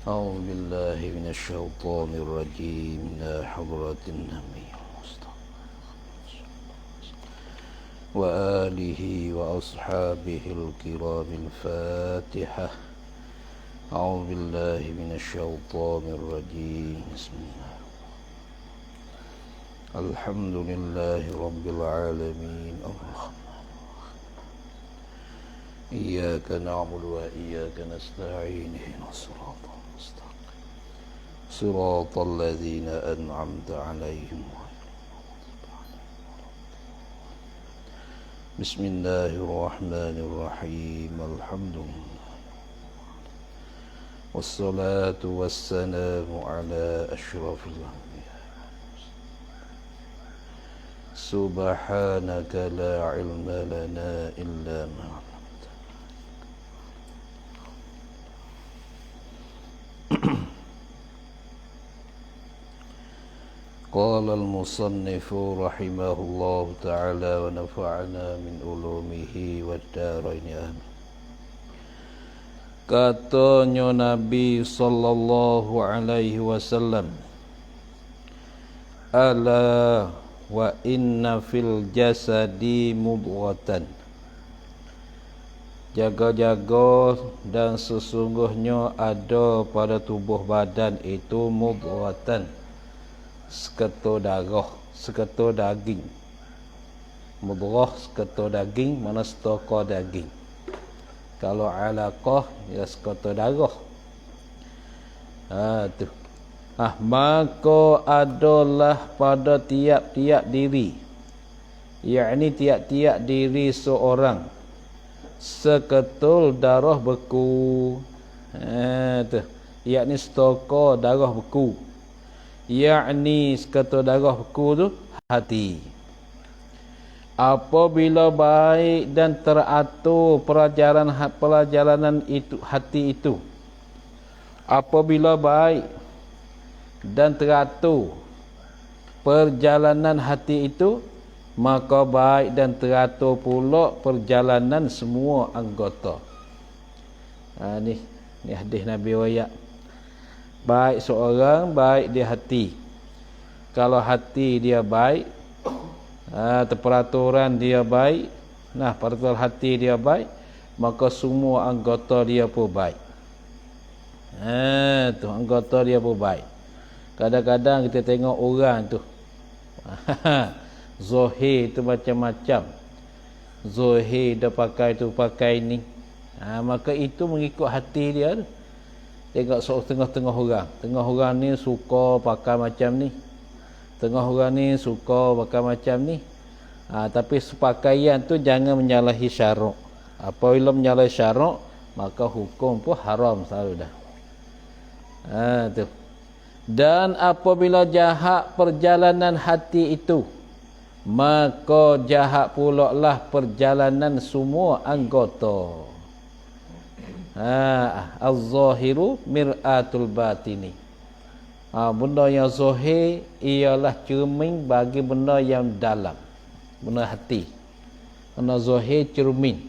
أعوذ بالله من الشيطان الرجيم لا حضرة النبي المصطفى وآله وأصحابه الكرام الفاتحة. أعوذ بالله من الشيطان الرجيم بسم الله الحمد لله رب العالمين الرحمن إياك نعبد وإياك نستعين اهدنا الصراط المستقيم صراط الذين أنعمت عليهم بسم الله الرحمن الرحيم الحمد لله والصلاة والسلام على أشرف الأنبياء سبحانك لا علم لنا إلا ما علمتنا. قال المصنف رحمه الله تعالى ونفعنا من علومه والدارين آمين. Katanya Nabi sallallahu alaihi wasallam, ala wa inna fil jasadi mudghatan, jaga-jaga dan sesungguhnya ada pada tubuh badan itu mudghatan, seketul darah, seketul daging. Mudghah seketul daging, mana setokor daging. Kalau alaqah ya seketul darah. Tu. Maka adalah pada tiap-tiap diri, yakni tiap-tiap diri seorang, seketul darah beku. Tu. Yakni setokor darah beku. Yakni seketul darah beku tu hati. Apabila baik dan teratur perjalanan itu hati itu, apabila baik dan teratur perjalanan hati itu, maka baik dan teratur pula perjalanan semua anggota. Ni hadis Nabi wayak. Baik seorang, baik di hati. Kalau hati dia baik, peraturan dia baik, peraturan hati dia baik, maka semua anggota dia pun baik. Tu anggota dia pun baik. Kadang-kadang kita tengok orang tu zahir tu macam-macam. Zahir dia pakai tu pakai ni. Maka itu mengikut hati dia tu. Tengok tengah-tengah orang. Tengah orang ni suka pakai macam ni. Tengah orang ni suka pakai macam ni. Tapi sepakaian tu jangan menyalahi syarak. Apabila menyalahi syarak, maka hukum pun haram selalu dah. Tu. Dan apabila jahat perjalanan hati itu, maka jahat pula lah perjalanan semua anggota. Az-zahiru mir'atul batini. Benda yang zahir ialah cermin bagi benda yang dalam, benda hati. Benda zahir cermin.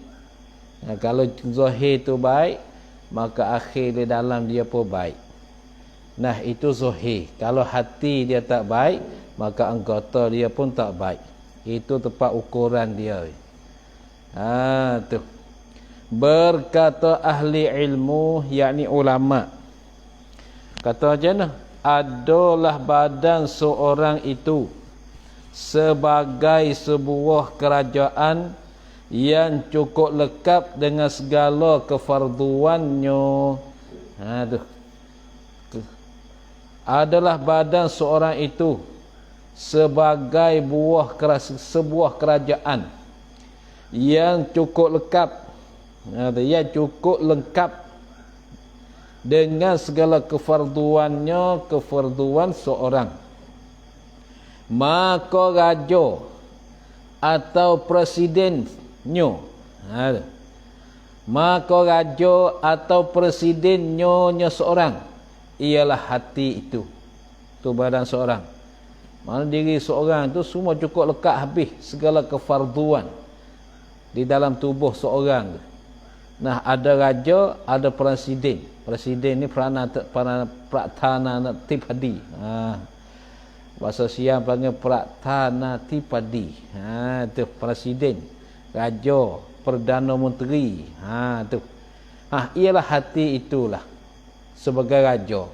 Kalau zahir tu baik, maka akhir di dalam dia pun baik. Itu zahir. Kalau hati dia tak baik, maka anggota dia pun tak baik. Itu tempat ukuran dia. Tu. Berkata ahli ilmu, yakni ulama, kata macam mana? Adalah badan seorang itu sebagai sebuah kerajaan yang cukup lengkap dengan segala kefarduannya. Adalah badan seorang itu sebagai sebuah kerajaan yang cukup lengkap, yang cukup lengkap dengan segala kefarduannya, kefarduan seorang. Maka raja atau presidennya, maka raja atau presidennya seorang ialah hati itu. Tu badan seorang. Mana diri seorang tu semua cukup lekat habis segala kefarduan di dalam tubuh seorang tu. Nah, ada raja, ada presiden. Presiden ni Prathanatipadi. Bahasa Siam panggil Prathanatipadi. Tu presiden, raja, perdana menteri. Tu. Ialah hati itulah sebagai raja.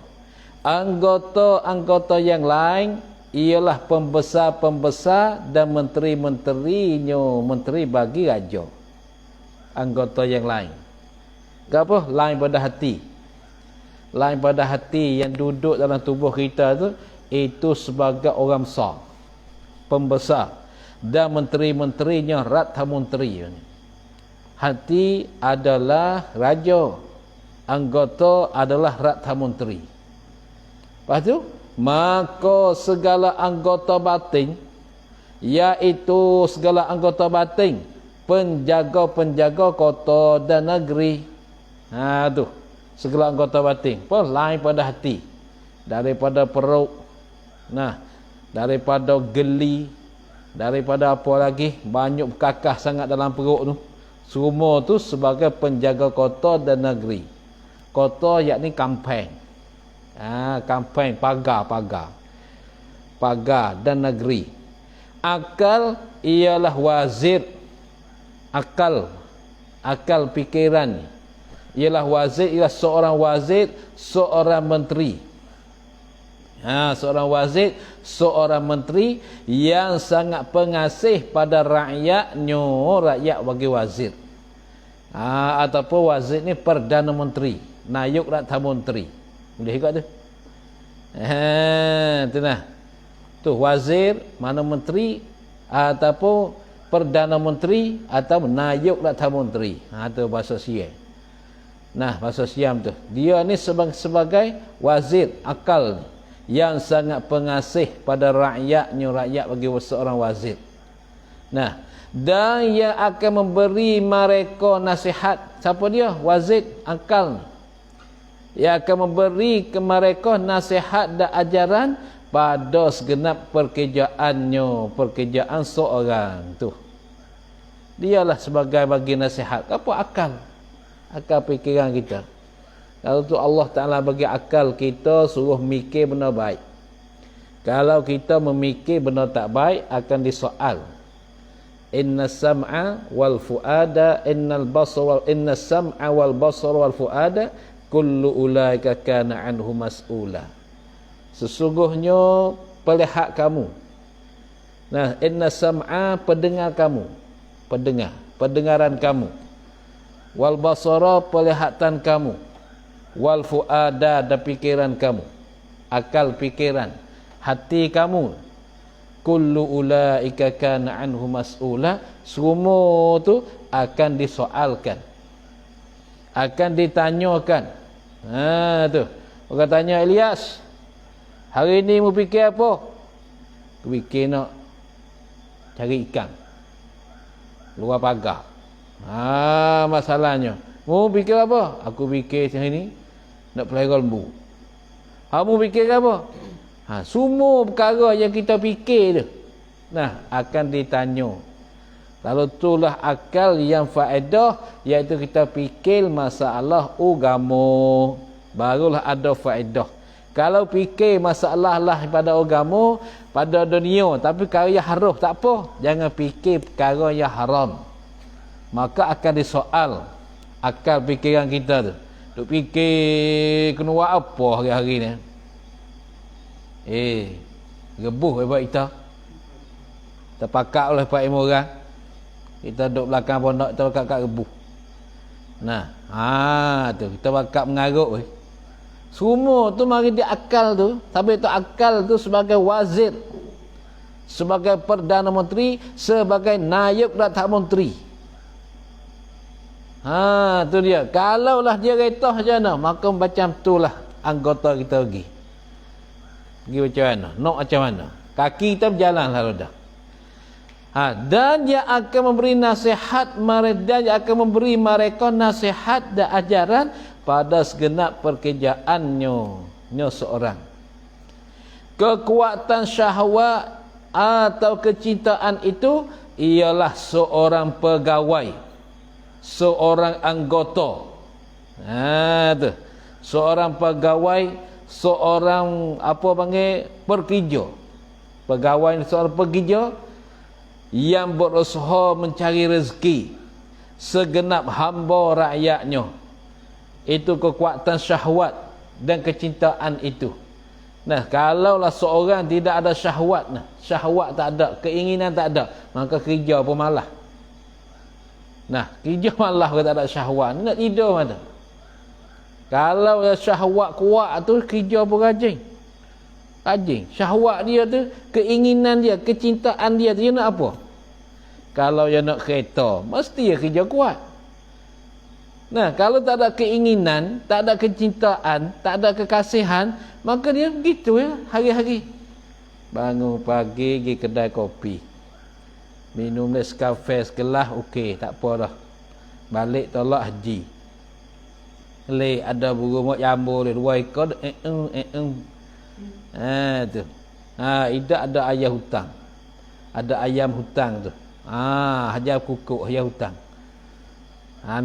Anggota-anggota yang lain ialah pembesar-pembesar dan menteri-menterinya, menteri bagi raja. Anggota yang lain. Apa? Lain pada hati. Lain pada hati yang duduk dalam tubuh kita tu, itu sebagai orang besar, pembesar, dan menteri-menterinya Ratha Menteri. Hati adalah raja, anggota adalah Ratha Menteri. Lepas tu, maka segala anggota batin, iaitu segala anggota batin, penjaga-penjaga kota dan negeri. Tu segala anggota batin pun lain pada hati, daripada perut, daripada geli, daripada apa lagi, banyak berkakah sangat dalam perut tu. Semua tu sebagai penjaga kota dan negeri. Kota yakni kampung. Kampung, pagar dan negeri. Akal ialah wazir. Akal pikiran ialah wazir, ialah seorang wazir, seorang menteri. Seorang wazir, seorang menteri yang sangat pengasih pada rakyatnya. Rakyat bagi wazir. Ataupun wazir ni Perdana Menteri, Nayuk Ratha Menteri. Boleh ikut tu? Tu nah. Tu wazir, mana menteri, ataupun Perdana Menteri, atau Nayuk Ratha Menteri. Tu bahasa Siam. Bahasa Siam tu. Dia ni sebagai wazir, akal yang sangat pengasih pada rakyatnya, rakyat bagi seorang wazir. Dan yang akan memberi mereka nasihat. Siapa dia? Wazir, akal. Yang akan memberi ke mereka nasihat dan ajaran pada segenap pekerjaannya, pekerjaan seorang tu. Dialah sebagai bagi nasihat. Apa akal? Akal fikiran kita. Kalau tu Allah Ta'ala bagi akal kita, suruh mikir benda baik. Kalau kita memikir benda tak baik, akan disoal. Inna sam'a wal fu'ada, inna sam'a wal basar wal fu'ada, kullu ulaika kana anhu mas'ula. Sesungguhnya pelihat kamu. Inna sam'a, pendengar kamu. Pendengaran kamu. Wal basara, pelihatan kamu. Wal fu'ada, dan pikiran kamu. Akal pikiran. Hati kamu. Kullu ulaika kana anhu mas'ula. Semua tu akan disoalkan. Akan ditanyakan. Tu. Orang tanya Ilyas, hari ni mu fikir apa? Aku fikir nak cari ikan luar pagar. Masalahnya, mu fikir apa? Aku fikir hari ni nak pelihara lembu. Kamu fikir apa? Semua perkara yang kita fikir tu, akan ditanya. Lalu itulah akal yang faedah, iaitu kita fikir masalah agama, barulah ada faedah. Kalau fikir masalah lah pada agama, pada dunia, tapi perkara yang haram, tak apa. Jangan fikir perkara yang haram. Maka akan disoal akal fikiran kita tu. Duk fikir kena buat apa hari-hari ni? Rebuh buat kita. Terpakat oleh Pak Imam orang. Kita duduk belakang pondok, kita pakat rebuh. Tu kita pakat mengarut. Semua tu mari dia akal tu. Tapi tu akal tu sebagai wazir, sebagai Perdana Menteri, sebagai Nayuk Ratha Menteri. Tu dia. Kalaulah dia retah macam mana, maka macam itulah anggota kita pergi. Pergi macam mana? Nak macam mana? Kaki kita berjalan lalu dah. Dan dia akan memberi nasihat, dan dia akan memberi mereka nasihat dan ajaran pada segenap pekerjaannya seorang. Kekuatan syahwat atau kecintaan itu ialah seorang pegawai. seorang anggota. Tu. Seorang pegawai, seorang apa panggil pekerja. Pegawai seorang pekerja yang berusaha mencari rezeki segenap hamba rakyatnya. Itu kekuatan syahwat dan kecintaan itu. Nah, kalaulah seorang tidak ada syahwat, syahwat tak ada, keinginan tak ada, maka kerja pun malah. Nah, kerja malah kalau tak ada syahwat, nak tidur mana? Kalau syahwat kuat tu, kerja pun rajin. Rajin. Syahwat dia tu, keinginan dia, kecintaan dia tu, dia nak apa? Kalau dia nak kereta, mesti dia kerja kuat. Nah, kalau tak ada keinginan, tak ada kecintaan, tak ada kekasihan, maka dia begitu ya, hari-hari. Bangun pagi, pergi kedai kopi. Minum Nescafe sekelah, okey, tak apa dah. Balik tolak haji. Lek ada burung mak jambu dia, 2 ekor, tu. Idak ada ayah hutang. Ada ayam hutang tu. Hajar kukuk, ayah hutang.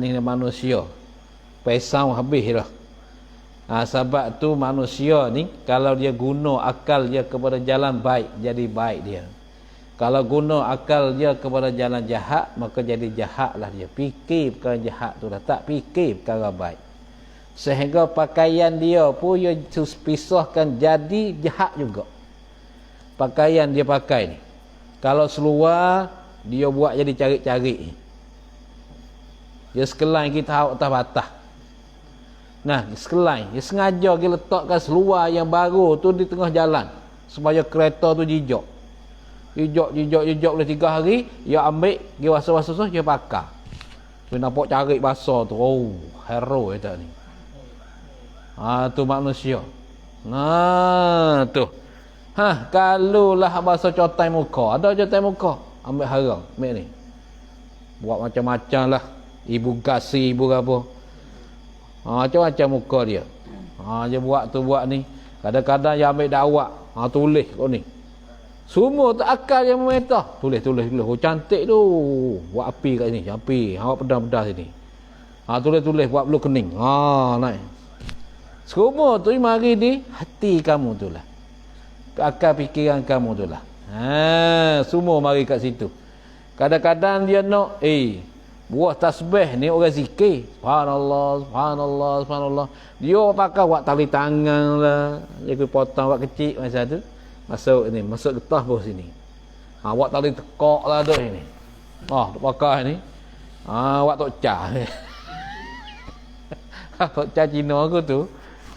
Ni manusia. Pesau habis dah. Sebab tu manusia ni, kalau dia guna akal dia kepada jalan baik, jadi baik dia. Kalau guna akal dia kepada jalan jahat, maka jadi jahatlah dia. Fikir perkara jahat tu dah, tak fikir perkara baik. Sehingga pakaian dia pun dia pisahkan jadi jahat juga. Pakaian dia pakai ni. Kalau seluar, dia buat jadi carik-carik. Dia sekelain kita atas batas. Nah, sekelain. Dia sengaja dia letakkan seluar yang baru tu di tengah jalan. Supaya kereta tu jijak. Jijak boleh 3 hari. Dia ambil, dia wasa-wasa, dia pakar. Dia nampak carik basah tu. Oh, hero itu ni. Tu manusia. Tu. Kalau lah bahasa cotai muka. Ada cotai muka. Ambil haram. Ambil ni. Buat macam-macam lah. Ibu kasih, ibu apa. Macam-macam muka dia. Dia buat tu, buat ni. Kadang-kadang dia ambil dakwah. Tulis kau ni. Semua tak akal yang memerintah. Tulis. Oh, cantik tu. Buat api kat sini. Api. Awak pedang-pedang sini. Tulis. Buat bulu kening. Naik. Semua tu mari di hati kamu tu lah. Akal fikiran kamu tu lah. Semua mari kat situ. Kadang-kadang dia nak, buah tasbih ni orang zikir. Subhanallah. Dia pakai buat tali tangan lah. Dia potong buat kecil macam tu. Masuk getah bawah sini. Buat tali tekak lah duk ni. Dia pakai ni. Buat tok cah. Tok cah Cina aku tu.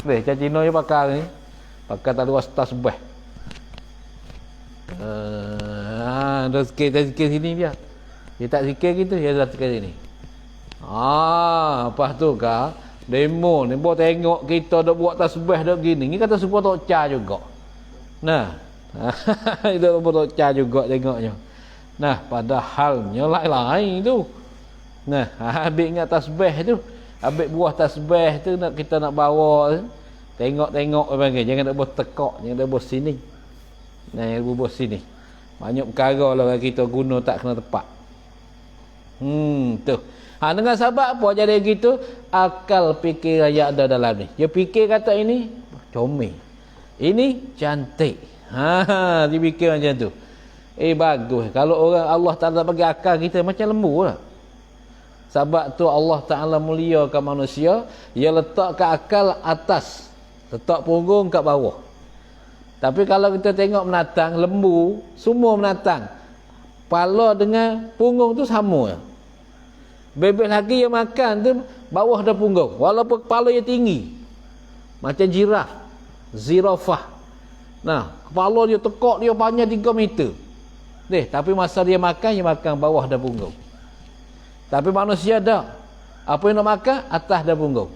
Cah Cina dia pakai ni. Pakai tali buat tasbih. Dia zikir sini dia. Dia tak zikir gitu, dia dah zikir sini. Lepas tu kah, demo ni buat tengok kita dah buat tasbih dah gini. Ni kata supaya tok cah juga. Nah. Itu supaya tok cah juga tengoknya. Nah, padahalnya lain-lain tu. Nah, habis ingat tasbih tu. Habis buah tasbih tu kita nak bawa tu. Tengok-tengok panggil, jangan nak buat tekak, jangan nak buat sini. Nah, yang buat sini. Banyak perkara lah kita guna tak kena tepat. Tu. Dengan sebab apa jadi gitu? Akal fikir yang ada dalam ni. Dia fikir kata ini comel. Ini cantik. Dia fikir macam tu. Bagus. Kalau orang Allah Ta'ala bagi akal kita macam lembu lah. Sebab tu Allah Ta'ala muliakan manusia. Dia letakkan akal atas. Letak punggung kat bawah. Tapi kalau kita tengok menatang, lembu, semua menatang. Kepala dengan punggung tu sama. Bebek lagi yang makan tu, bawah dah punggung. Walaupun kepala dia tinggi. Macam jiraf. Zirafah. Nah, kepala dia tekak, dia panjang 3 meter. Tapi masa dia makan bawah dah punggung. Tapi manusia dah. Apa yang nak makan? Atas dah punggung.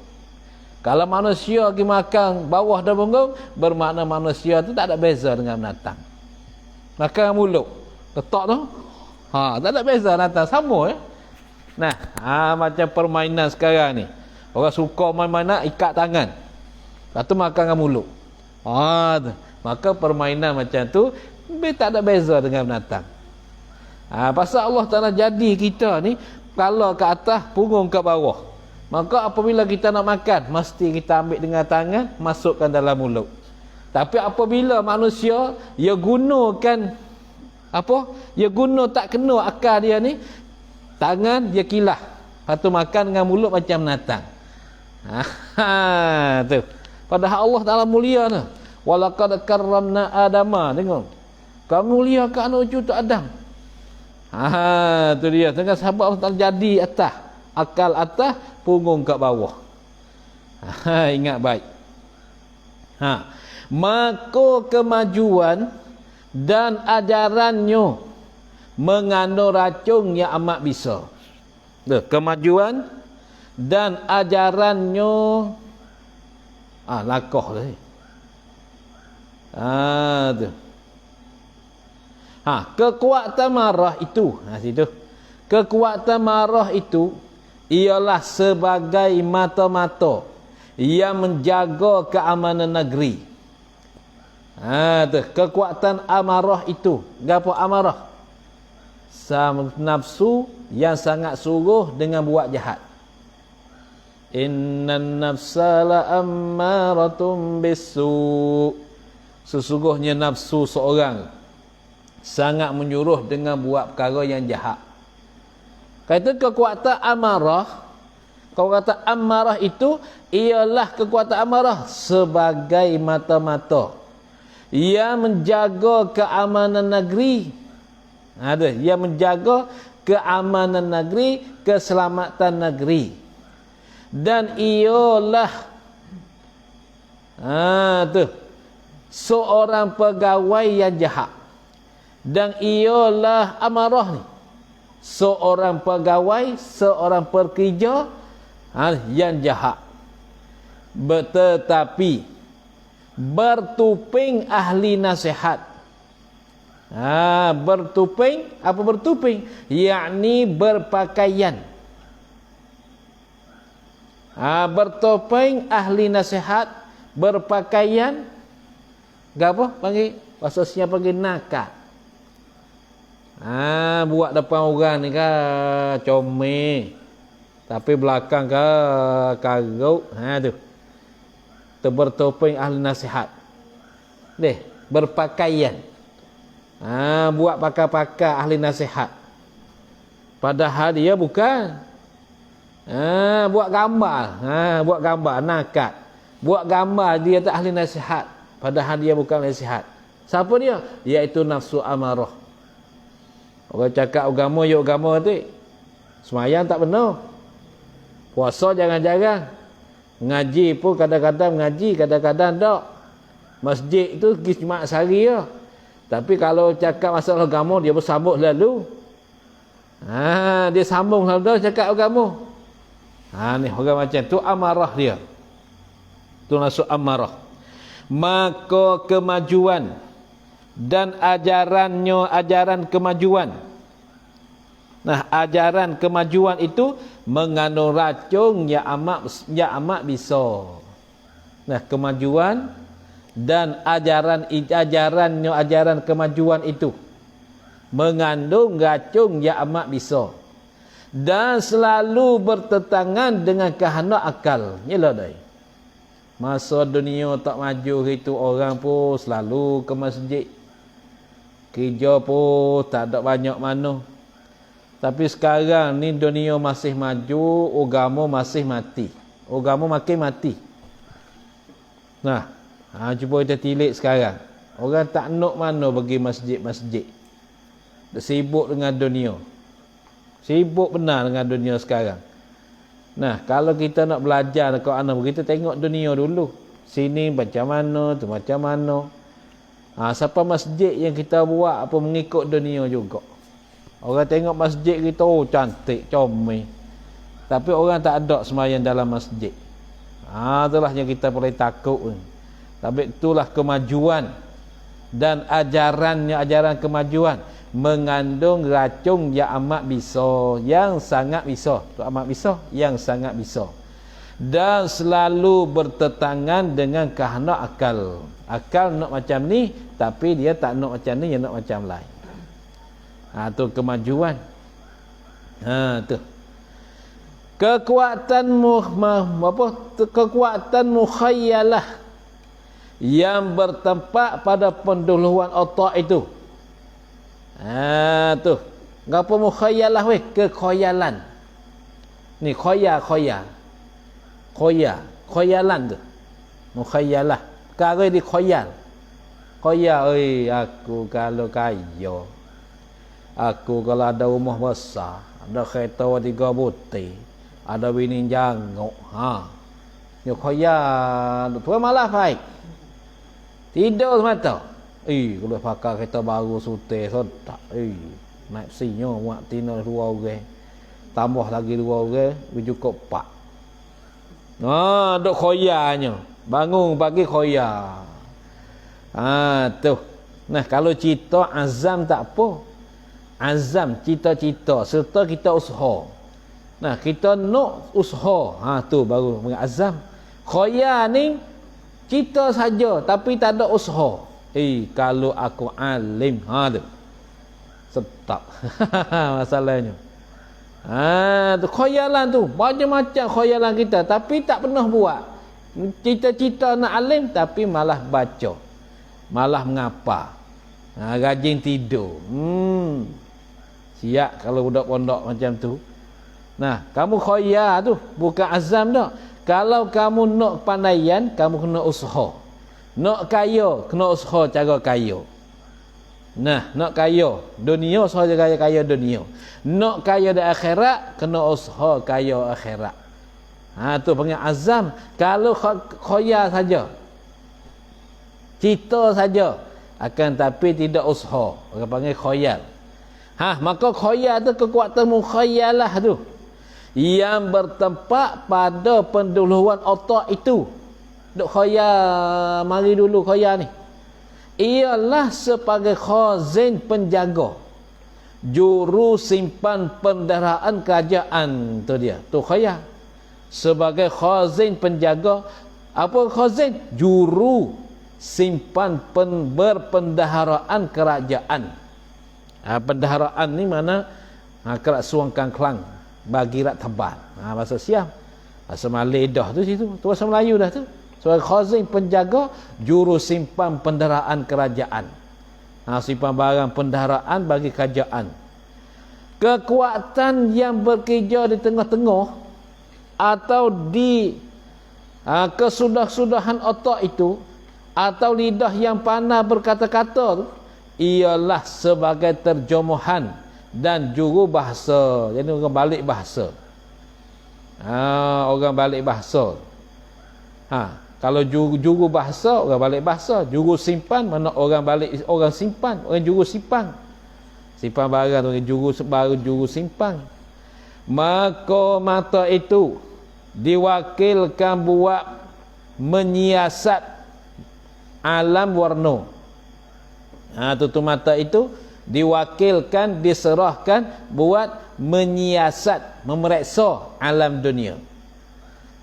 Kalau manusia pergi makan bawah dah punggung, bermakna manusia tu tak ada beza dengan binatang. Makan mulut. Letak tu. Tak ada beza binatang. Sama ya. Nah, macam permainan sekarang ni. Orang suka main-mainan ikat tangan. Lepas tu makan dengan mulut. Maka permainan macam tu tak ada beza dengan binatang. Pasal Allah Ta'ala jadi kita ni kepala ke atas, punggung ke bawah. Maka apabila kita nak makan, mesti kita ambil dengan tangan, masukkan dalam mulut. Tapi apabila manusia dia gunakan apa? Dia guna tak kena akal dia ni, tangan dia kilah. Lepas tu makan dengan mulut macam binatang. Tu. Padahal Allah Taala mulia tu. Walaqad karramna Adama. Tengok. Kami muliakan anak cucu Adam. Tu dia. Tengok sahabat Allah Taala jadi atas. Akal atas, punggung kat bawah. Ingat baik. Maka kemajuan dan ajarannya mengandung racun yang amat besar. Kemajuan dan ajarannya lakoh tadi. Tu. Kekuatan marah itu, situ. Kekuatan marah itu ialah sebagai mata-mata yang menjaga keamanan negeri. Tu. Kekuatan amarah itu. Gapo amarah? Nafsu yang sangat suruh dengan buat jahat. Innan nafsa la ammaratum bisu. Sesungguhnya nafsu seorang sangat menyuruh dengan buat perkara yang jahat. Kata kekuatan amarah, kekuatan amarah itu ialah kekuatan amarah sebagai mata-mata yang menjaga keamanan negeri. Yang menjaga keamanan negeri, keselamatan negeri. Dan ialah seorang pegawai yang jahat. Dan ialah amarah ni, seorang pegawai, seorang pekerja yang jahat. Tetapi bertuping ahli nasihat. Bertuping, apa bertuping? Yakni berpakaian. Bertopeng ahli nasihat, berpakaian apa panggil, bahasanya panggil nakal. Buat depan orang ni kan comel, tapi belakang kan karut. Tu bertopeng ahli nasihat. Berpakaian. Buat pakar-pakar ahli nasihat. Padahal dia bukan. Buat gambar. Buat gambar nakal. Buat gambar dia tak ahli nasihat. Padahal dia bukan ahli nasihat. Siapa dia? Iaitu nafsu amarah. Orang cakap agama, ya agama tu. Semayang tak benar. Puasa jangan-jangan. Ngaji pun kadang-kadang mengaji, kadang-kadang tak. Masjid tu pergi Jumaat sehari je. Tapi kalau cakap masalah agama, dia bersambung lalu. Dia sambung lalu cakap agama. Ni orang macam tu amarah dia. Tu nafsu amarah. Maka kemajuan dan ajarannya ajaran kemajuan. Ajaran kemajuan itu mengandung racun yang amat besar. Kemajuan dan ajarannya ajaran kemajuan itu mengandung racun yang amat besar dan selalu bertentangan dengan kehendak akal. Yalah dah. Masa dunia tak maju itu, orang pun selalu ke masjid. Kerja pun tak ada banyak mana. Tapi sekarang ni dunia masih maju, agama masih mati. Agama makin mati. Cuba kita tilik sekarang. Orang tak nak mana pergi masjid-masjid. Sibuk dengan dunia. Sibuk benar dengan dunia sekarang. Kalau kita nak belajar dekat anak, kita tengok dunia dulu. Sini macam mana, tu macam mana. Siapa masjid yang kita buat apa mengikut dunia juga. Orang tengok masjid kita, cantik, comel. Tapi orang tak ada sembahyang dalam masjid. Itulah yang kita boleh takut. Tapi itulah kemajuan dan ajaran kemajuan mengandung racun yang amat besar, yang sangat besar. Tu amat besar, yang sangat besar. Dan selalu bertentangan dengan kehendak akal. Akal nak macam ni, tapi dia tak nak macam ni, dia nak macam lain. Tu kemajuan. Tu. kekuatan kekuatan mukhayyalah yang bertempat pada pendahuluan otak itu. Tu ngapa mukhayyalah weh? Kekhayalan. Ni khoyalan tu mukhayyalah. Perkara di khayal. Aku kalau kaya, aku kalau ada rumah besar, ada kereta 3 butir, ada bini jangok, ni khayal. Tu malah baik. Tidur semata. Kalau pakai kereta baru sutai sedak. Naik sinyo muat tina 2 orang. Tambah lagi 2 orang, cukup 4. Duk khoyanya. Bangun pagi khoya. Tu. Nah, kalau cita azam tak apa. Azam, cita-cita serta kita usaha. Nah, kita nak usaha. Tu baru azam. Khoya ni cita saja tapi tak ada usaha. Kalau aku alim, tu. Sedap. Masalahnya. Tu khayalan tu. Macam-macam khayalan kita tapi tak pernah buat. Cita-cita nak alim tapi malah baca. Malah mengapa. Rajin tidur. Siap kalau budak pondok macam tu. Nah, kamu khayal tu bukan azam dah. Kalau kamu nak pandaian, kamu kena usaha. Nak kaya, kena usaha cara kaya. Nah, nak kaya dunia, usaha kaya dunia. Nak kaya di akhirat, kena usaha kaya akhirat. Tu panggil azam. Kalau khayal saja, cita saja, akan tapi tidak usaha, orang panggil khayal. Maka khayal tu kekuatan mukhayyalah tu yang bertempat pada pendahuluan otak itu. Duk khayal mari dulu khayal ni. Ialah sebagai khazin penjaga, juru simpan pendaraan kerajaan. Tu dia, tu khayal. Sebagai khazin penjaga, apa khazin? Juru simpan berpendaharaan kerajaan. Pendaharaan ni mana? Kerak suangkan kelang bagi rak tebat. Bahasa Siam. Bahasa Malay dah tu situ. Tu bahasa Melayu dah tu. Sebagai khazin penjaga, juru simpan pendaharaan kerajaan. Simpan barang pendaharaan bagi kerajaan. Kekuatan yang bekerja di tengah-tengah atau di kesudah-sudahan otak itu, atau lidah yang pandai berkata-kata, ialah sebagai terjemahan dan juru bahasa. Jadi orang balik bahasa. Orang balik bahasa. Kalau juru bahasa, orang balik bahasa. Juru simpan, mana orang balik, orang simpan, orang juru simpan. Simpan barang, orang juru simpan. Maka mata itu diwakilkan buat menyiasat alam warna. Tutup mata itu diwakilkan, diserahkan buat menyiasat, memeriksa alam dunia.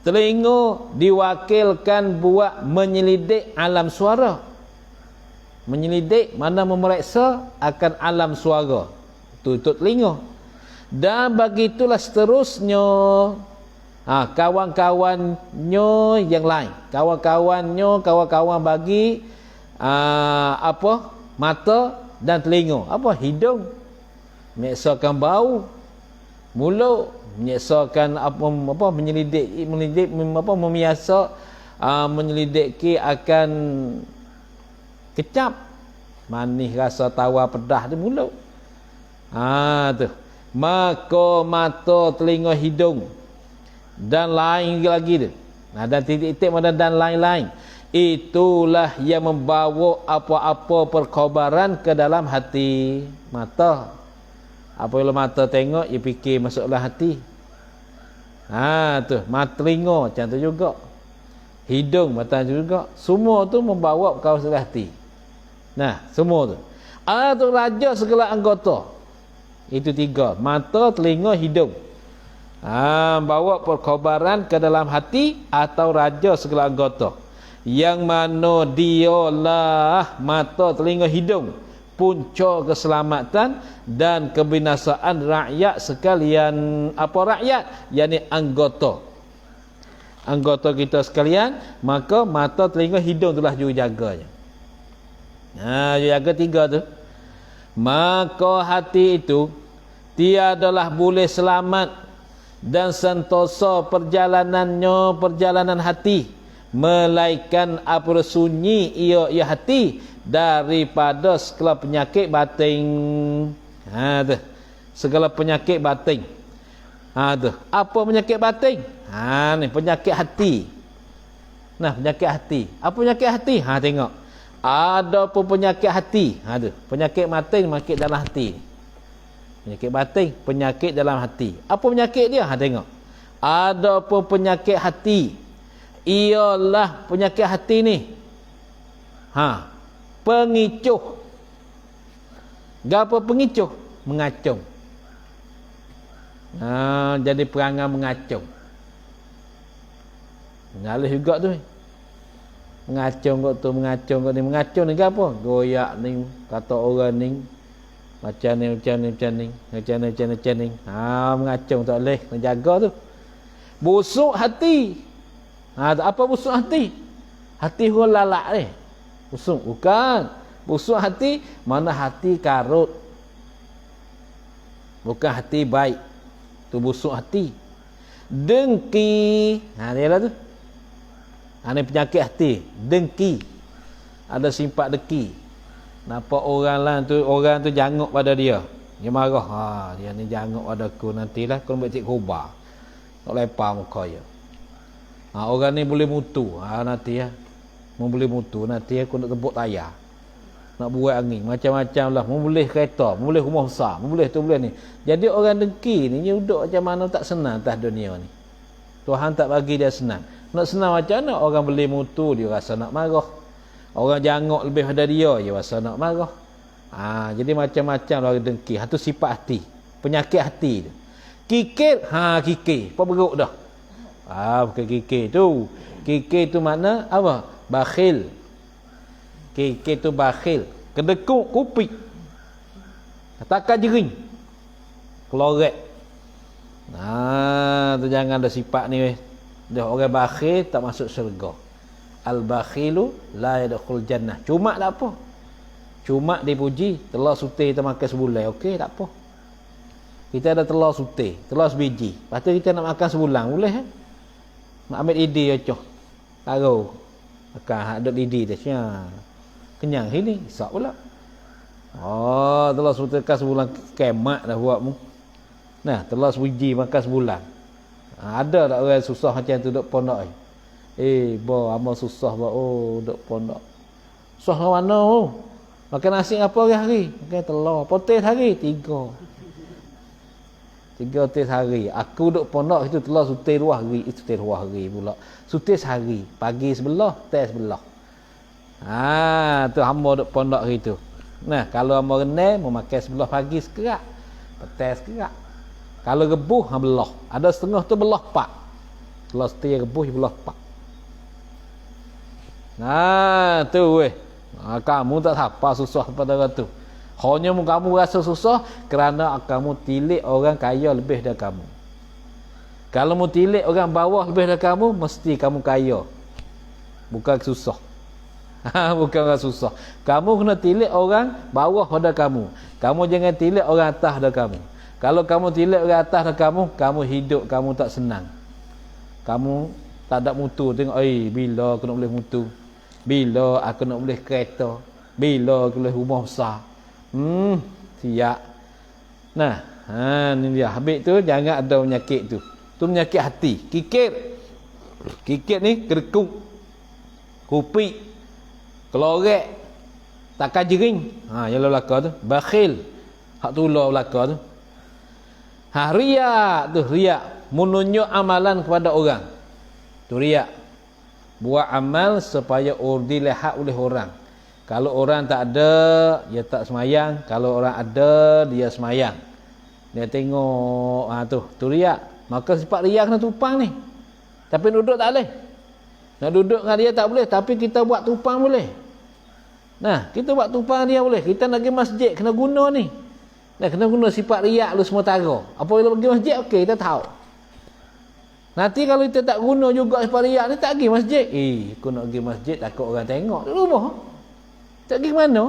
Telinga diwakilkan buat menyelidik alam suara. Menyelidik mana memeriksa akan alam suara. Tutup telinga. Dan begitulah seterusnya. Kawan-kawannya yang lain. Kawan-kawan bagi mata dan telinga. Hidung menyeksakan bau, mulut menyeksakan menyelidik memiasa, menyelidiki akan kecap, manis, rasa, tawar, pedas di mulut. Tu. Maka mata, telinga, hidung dan lain lagi tu. Dan titik-titik dan lain-lain. Itulah yang membawa apa-apa perkhabaran ke dalam hati. Mata. Apabila mata tengok, ia fikir masuklah hati. Tu. Mata, telinga macam tu juga. Hidung macam tu juga. Semua tu membawa perkara hati. Semua tu. Tu raja segala anggota. Itu 3. Mata, telinga, hidung. Bawa perkhabaran ke dalam hati atau raja segala anggota. Yang mana dialah mata, telinga, hidung, punca keselamatan dan kebinasaan rakyat sekalian. Apa rakyat? yakni anggota kita sekalian. Maka mata, telinga, hidung itulah jurujaganya. Jurujaga 3 tu. Maka hati itu tiadalah boleh selamat dan sentosa perjalanan hati, melainkan apa sunyi ia hati daripada segala penyakit batin. Tu segala penyakit batin. Tu apa penyakit batin? Ni penyakit hati. Nah, penyakit hati. Apa penyakit hati? Tengok. Ada pun penyakit hati. Tu penyakit batin, penyakit dalam hati. Penyakit batin, penyakit dalam hati. Apa penyakit dia? Tengok. Ada pun penyakit hati, ialah penyakit hati ni pengicuh. Gapo pengicuh? Mengacung. Jadi perangai mengacung. Ngalih juga tu. Mengacung kot ni. Mengacung ni gapo? Goyak ni, kata orang ni macam ni. Mengacung tak boleh, kena jaga tu. Busuk hati. Apa busuk hati? Hati huruf lalak ni. Busuk bukan. Busuk hati mana hati karut. Bukan hati baik. Tu busuk hati. Dengki. Dia lah tu. Ni penyakit hati. Dengki. Ada simpat dengki. Nampak orang tu janguk pada dia. Dia marah. Dia ni janguk pada aku. Nantilah aku nak cik khubar. Tak lepar muka dia. Orang ni boleh mutu. Nanti boleh mutu. Nanti aku nak tebuk tayar. Nak buat angin. Macam-macam lah. Boleh kereta. Boleh rumah besar. Boleh tu boleh ni. Jadi orang dengki ni. Dia duduk macam mana tak senang atas dunia ni. Tuhan tak bagi dia senang. Nak senang macam mana? Orang boleh mutu. Dia rasa nak marah. Orang jangok lebih pada dia. Dia rasa nak marah. Jadi macam-macam lah orang dengki. Itu sifat hati. Penyakit hati tu. Kikir. Kikir. Apa beruk dah? Bukan kikir tu. Kikir tu makna apa? Bakhil. Kikir tu bakhil. Kedekuk kupik. Takkan jering. Kelorek. Tu jangan ada sifat ni. Dia orang bakhil tak masuk syurga. Al-bakhilu la yadkhul jannah. Cuma tak apa. Cuma dipuji. Telur sutir kita makan sebulan. Okey, tak apa. Kita ada telur sutir. Telur sebiji. Lepas tu kita nak makan sebulan. Boleh Nak ambil lidi je. Taruh. Makan ada lidi dia. Kenyang sini. Isak pula. Telur sutir makan sebulan. Kemat dah buatmu. Nah, telur sebiji makan sebulan. Ada tak orang susah macam tu duduk pondok ni? Amal susah duduk pondok. Susah mana makan nasi apa hari? Makan telur. Potes hari? 3 tes hari. Aku duduk pondok itu telur sutir 2 hari. Itu tes 2 hari pula. Sutir sehari. Pagi sebelah, tes sebelah. Tu hamba duduk pondok itu. Nah, kalau hamba renai, mau makan sebelah pagi sekerak. Petes sekerak. Kalau rebuh, belah. Ada setengah tu belah 4. Telur sutir rebuh, belah 4. Tu weh. Kamu tak apa susah pada orang tu. Hanya kamu rasa susah kerana kamu tilik orang kaya lebih dari kamu. Kalau mu tilik orang bawah lebih dari kamu, mesti kamu kaya. Bukan susah. Bukan orang susah. Kamu kena tilik orang bawah pada kamu. Kamu jangan tilik orang atas pada kamu. Kalau kamu tilik orang atas pada kamu, kamu hidup kamu tak senang. Kamu tak ada mutu. Tengok, bila aku nak boleh mutu? Bila aku nak boleh kereta? Bila aku boleh rumah besar? Siap. Nah, ni dia. Habis tu jangan ada penyakit tu. Tu penyakit hati. Kikir ni kedekuk. Kupik. Kelorek. Takkan jering. Yang belaka tu. Bakhil. Hak tular belaka tu. Riak tu. Riak. Menunjuk amalan kepada orang. Tu riak. Buat amal supaya dilihat oleh orang. Kalau orang tak ada, dia tak semayang. Kalau orang ada, dia semayang. Dia tengok, tu riak. Maka sifat riak kena tupang ni. Tapi duduk tak boleh. Nak duduk dengan dia tak boleh. Tapi kita buat tupang boleh. Nah, kita buat tumpang dia boleh. Kita nak pergi masjid, kena guna ni. Nah, kena guna sifat riak lu semua tara. Apabila pergi masjid, okey, kita tahu. Nanti kalau kita tak guna juga sifat riak ni, tak pergi masjid. Aku nak pergi masjid, takut orang tengok. Di rumah. Tak pergi ke mana?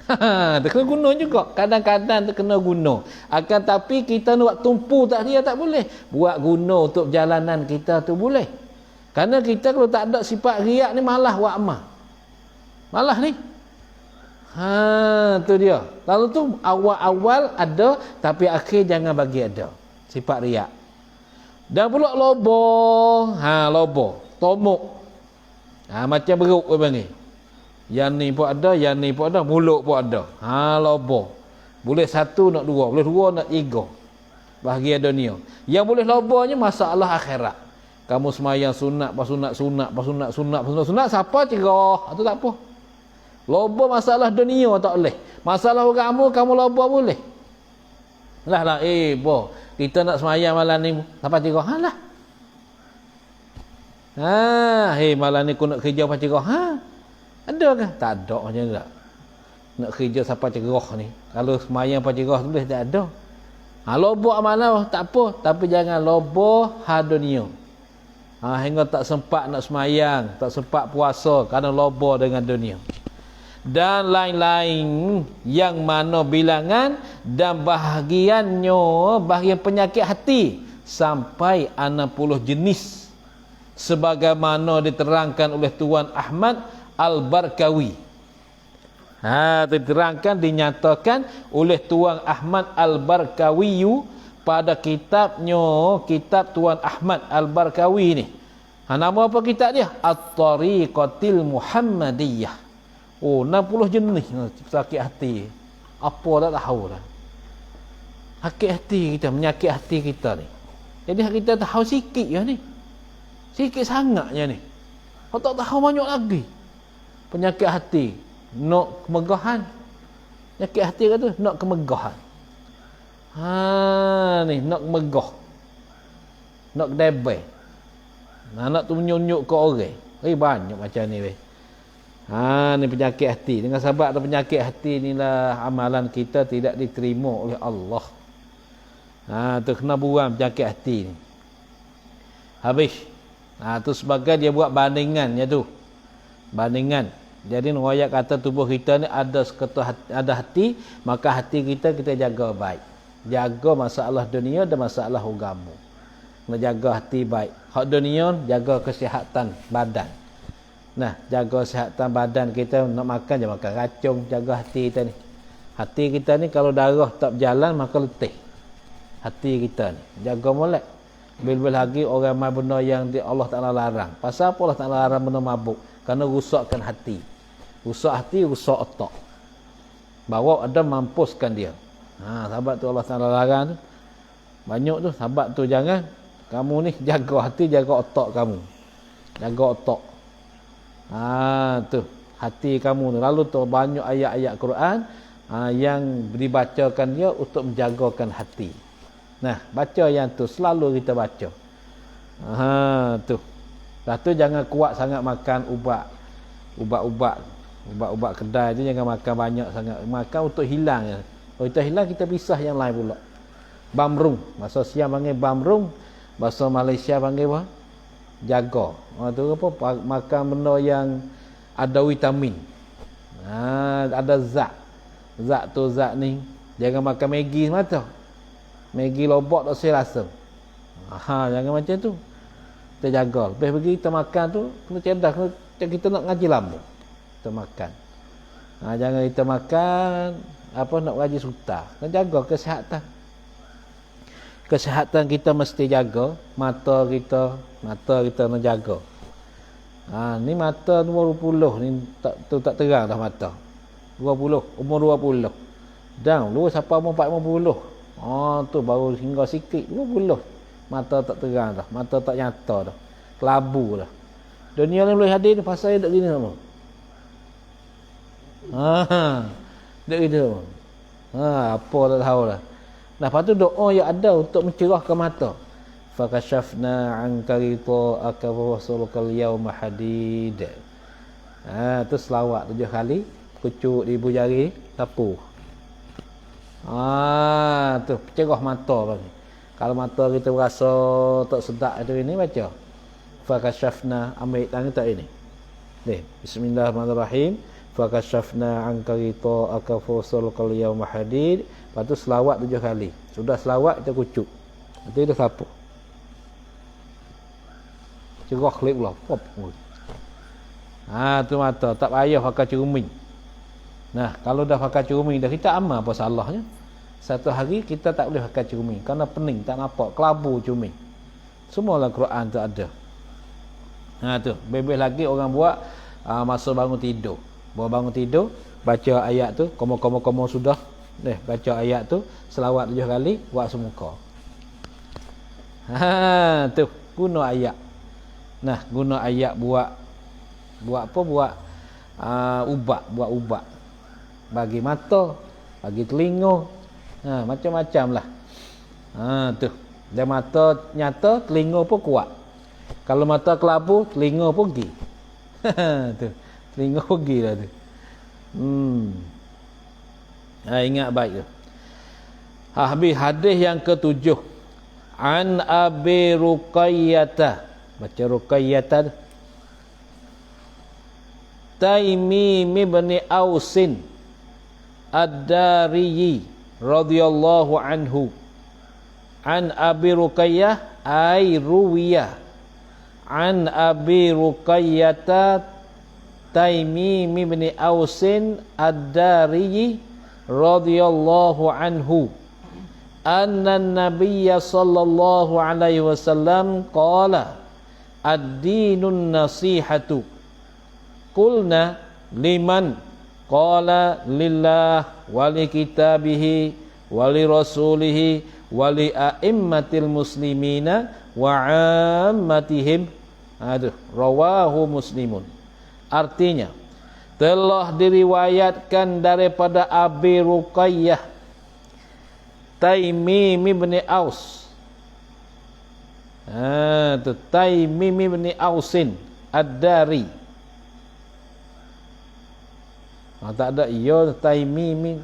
Tak kena guna juga. Kadang-kadang tak kena guna. Akan tapi kita nak buat tumpu tak dia tak boleh. Buat guna untuk perjalanan kita tu boleh. Karena kita kalau tak ada sifat riak ni malah buat amal. Malah ni. Tu dia. Lalu tu awal-awal ada tapi akhir jangan bagi ada. Sifat riak. Dan pula lobo. Lobo. Tomuk. Macam beruk apa panggil. Yang ni pun ada, yang ni pun ada, mulut pun ada. Lobo. Boleh satu nak dua, boleh dua nak tiga. Bahagia dunia. Yang boleh lobonya masalah akhirat. Kamu semayang sunat, sunat, siapa cerah? Itu tak apa. Lobo masalah dunia tak boleh. Masalah agama kamu lobo boleh. Lah, boh. Kita nak semayang malam ni, siapa cerah? Lah. Malam ni aku nak kerja apa cerah? Ada ke? Tak ada macam tu tak. Nak kerja siapa cerah ni. Kalau semayang apa cerah tu boleh tak ada. Lobo amalan tak apa. Tapi jangan lobo dunia. Hingga tak sempat nak semayang. Tak sempat puasa kerana lobo dengan dunia. Dan lain-lain yang mana bilangan dan bahagian penyakit hati. Sampai 60 jenis. Sebagaimana diterangkan oleh Tuan Ahmad Al-Barkawi. Diterangkan, dinyatakan oleh Tuan Ahmad Al-Barkawi pada kitabnya, kitab Tuan Ahmad Al-Barkawi ni. Nama apa kitab dia? At-Tariqatil Muhammadiyah. 60 jenis sakit hati. Apa tak tahu dah. Sakit hati kita, menyakit hati kita ni. Jadi kita tahu sikit je ni. Sikit sangatnya ni. Kau tak tahu banyak lagi. Penyakit hati, nak kemegahan. Penyakit hati kata nak kemegahan. Ni nak megah. Nak kedebel. Nak tunjuk ke orang. Banyak macam ni weh. Ni penyakit hati. Dengan sebab ada penyakit hati inilah amalan kita tidak diterima oleh Allah. Tu kena buang penyakit hati ni. Habis. Tu sebagai dia buat bandingannya tu. Bandingan. Jadi riwayat kata tubuh kita ni ada hati, maka hati kita jaga baik. Jaga masalah dunia dan masalah agama. Kena jaga hati baik. Hak dunia jaga kesihatan badan. Nah, jaga kesihatan badan kita, nak makan je makan racun, jaga hati kita ni. Hati kita ni kalau darah tak berjalan maka letih. Hati kita ni jaga molek. Bil-bil lagi orang mai benda yang Allah Taala larang. Pasal apa Allah Taala larang benda mabuk? Kerana rusakkan hati. Rusak hati, rusak otak. Bawa ada mampuskan dia. Sahabat tu Allah Taala larang tu. Banyak tu sahabat tu jangan. Kamu ni jaga hati, jaga otak kamu. Jaga otak. Tu hati kamu tu. Lalu tu banyak ayat-ayat Quran yang dibacakan dia untuk menjagakan hati. Nah, baca yang tu selalu kita baca. Tu. Lepas tu jangan kuat sangat makan ubat-ubat kedai tu, jangan makan banyak sangat. Makan untuk hilang je. Kalau kita hilang kita pisah yang lain pula. Bamrung, bahasa Siam panggil bamrung, bahasa Malaysia panggil apa? Jaga. Tu apa? Makan benda yang ada vitamin. Ada zat. Zat tu zat ni jangan makan Maggi semata. Maggi lobak tak saya rasa. Jangan macam tu. Kita jaga. Lepas pergi kita makan tu, kena cerdas. Kita nak ngaji lama. Kita makan. Jangan kita makan, nak ngaji suta. Kena jaga kesihatan. Kesihatan kita mesti jaga. Mata kita nak jaga. Ni mata 20 ni tak terang dah mata. 20, umur 20. Dan lu siapa umur 40. Tu baru hingga sikit 20. Mata tak terang dah, mata tak nyata dah. Kelabu dah. Dunia ni boleh hadir pasal dia tak gini sama. Tak gitu. Apa tak tahu lah. Nah, lepas tu doa yang ada untuk mencerahkan mata. Fakashafna anka ghita'aka wa wasalukal yawma hadid. Tu selawat 7 kali. kucuk di ibu jari, sapu. Tu cerah mata bagi. Kalau mata kita berasa tak sedap itu ini baca. Fakashafna, ambil tangan tak ini. Ni, bismillahirrahmanirrahim. Fakashafna anka ghita'aka fasalkal yawma hadid. Lepas tu selawat 7 kali. Sudah selawat kita kucuk. Nanti kita sapu. Cerah klik pula. Pop. Tu mata, tak payah pakai cermin. Nah, kalau dah pakai cermin dah kita amal apa salahnya? Satu hari kita tak boleh pakai cermin kerana pening, tak nampak, kelabu cermin. Semua dalam Quran tu ada. Tu, bebel lagi orang buat masa bangun tidur. Baru bangun tidur, baca ayat tu, komo sudah. Baca ayat tu, selawat 7 kali, buat semuka. Tu, guna ayat. Nah, guna ayat buat apa? Buat ubat. Bagi mata, bagi telinga. Macam-macam lah. Tu. Dia mata nyata, telinga pun kuat. Kalau mata kelabu, telinga pun pergi. Tu. Telinga pergi lah tu. Ingat baik tu. Habis hadis yang ke-7. An Abi Ruqayyah. Baca Ruqayyah. Taimim ibn Ausin Ad-Dariyi radhiyallahu anhu an Abi Ruqayyah ay ruwiyah an Abi Ruqayyah Taimim ibn Ausin Ad-Dariyi radhiyallahu anhu anna an-nabiyya sallallahu alaihi wasallam qala ad-dinun nasihatu qulna liman qala lillah wa li kitabihi wa li rasulihi wa li a'immatil muslimina wa 'ammatihim. Rawahu Muslimun. Artinya telah diriwayatkan daripada Abi Ruqayyah Taimim ibn Aus. Taimim ibn Ausin Ad-Dari. Tak ada ia Taimim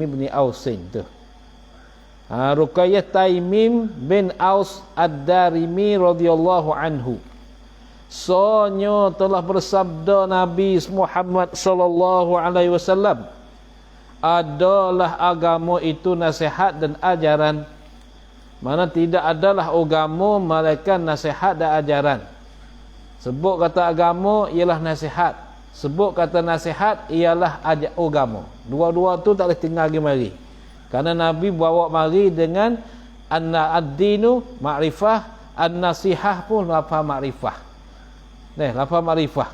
ibn Ausin tu. Ruqayyah Taimim bin Aus Ad-Darimi radhiyallahu anhu. Sonyo telah bersabda Nabi Muhammad sallallahu alaihi wasallam, adalah agama itu nasihat dan ajaran. Mana tidak adalah agama melainkan nasihat dan ajaran. Sebut kata agama ialah nasihat. Sebut kata nasihat ialah agama. Dua-dua tu tak boleh tinggal lagi mari. Kerana Nabi bawa mari dengan ad-dinu ma'rifah, an-nasihah pun lafaz ma'rifah. Lafaz ma'rifah.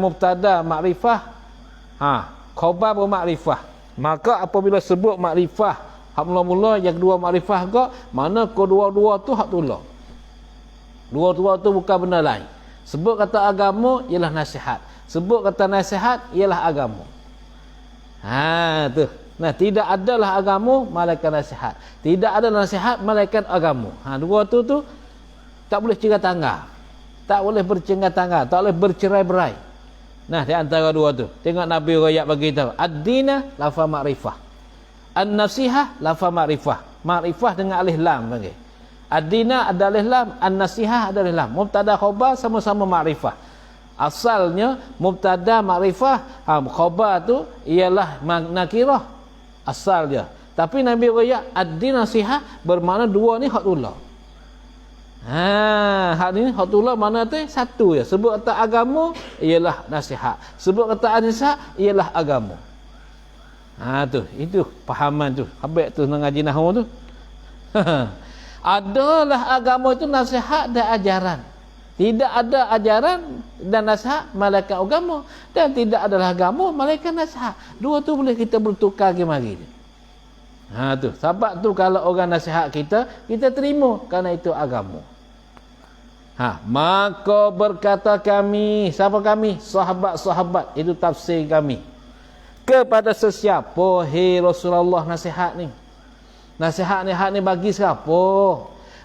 Mubtada ma'rifah. Khabar ma'rifah. Maka apabila sebut ma'rifah, hak mula-mula yang kedua ma'rifah ke, mana kedua-dua tu hak tula. Dua-dua tu bukan benda lain. Sebut kata agama ialah nasihat. Sebut kata nasihat ialah agama. Tu. Nah, tidak adalah agama malaikat nasihat. Tidak ada nasihat malaikat agama. Dua tu tak boleh cerai tangga. Tak boleh bercengah tangga, tak boleh bercerai-berai. Nah, di antara dua tu. Tengok Nabi royak bagi tahu. Ad-dina lafaz ma'rifah. An-nasihah lafaz ma'rifah. Ma'rifah dengan alif lam panggil. Ad-dina ada alif lam, an-nasihah ada alif lam. Mubtada khabar sama-sama ma'rifah. Asalnya mubtada ma'rifah, khabar tu ialah nakirah. Asal dia. Tapi Nabi royak ad-din nasihah bermakna dua ni hak tula. Hak ni hak tula mana tu satu je. Sebut kata agama ialah nasihat. Sebut kata nasihat ialah agama. Tu, itu pahaman tu. Habis tu nak ngaji nahwu tu. Adalah agama itu nasihat dan ajaran. Tidak ada ajaran dan nasihat malaikat agama, dan tidak adalah agama malaikat nasihat. Dua tu boleh kita bertukar mari. Tu. Sebab tu kalau orang nasihat kita terima kerana itu agama. Maka berkata kami, siapa kami? Sahabat-sahabat, itu tafsir kami. Kepada sesiapa, hei Rasulullah, nasihat ni. Nasihat ni hak ni bagi siapa?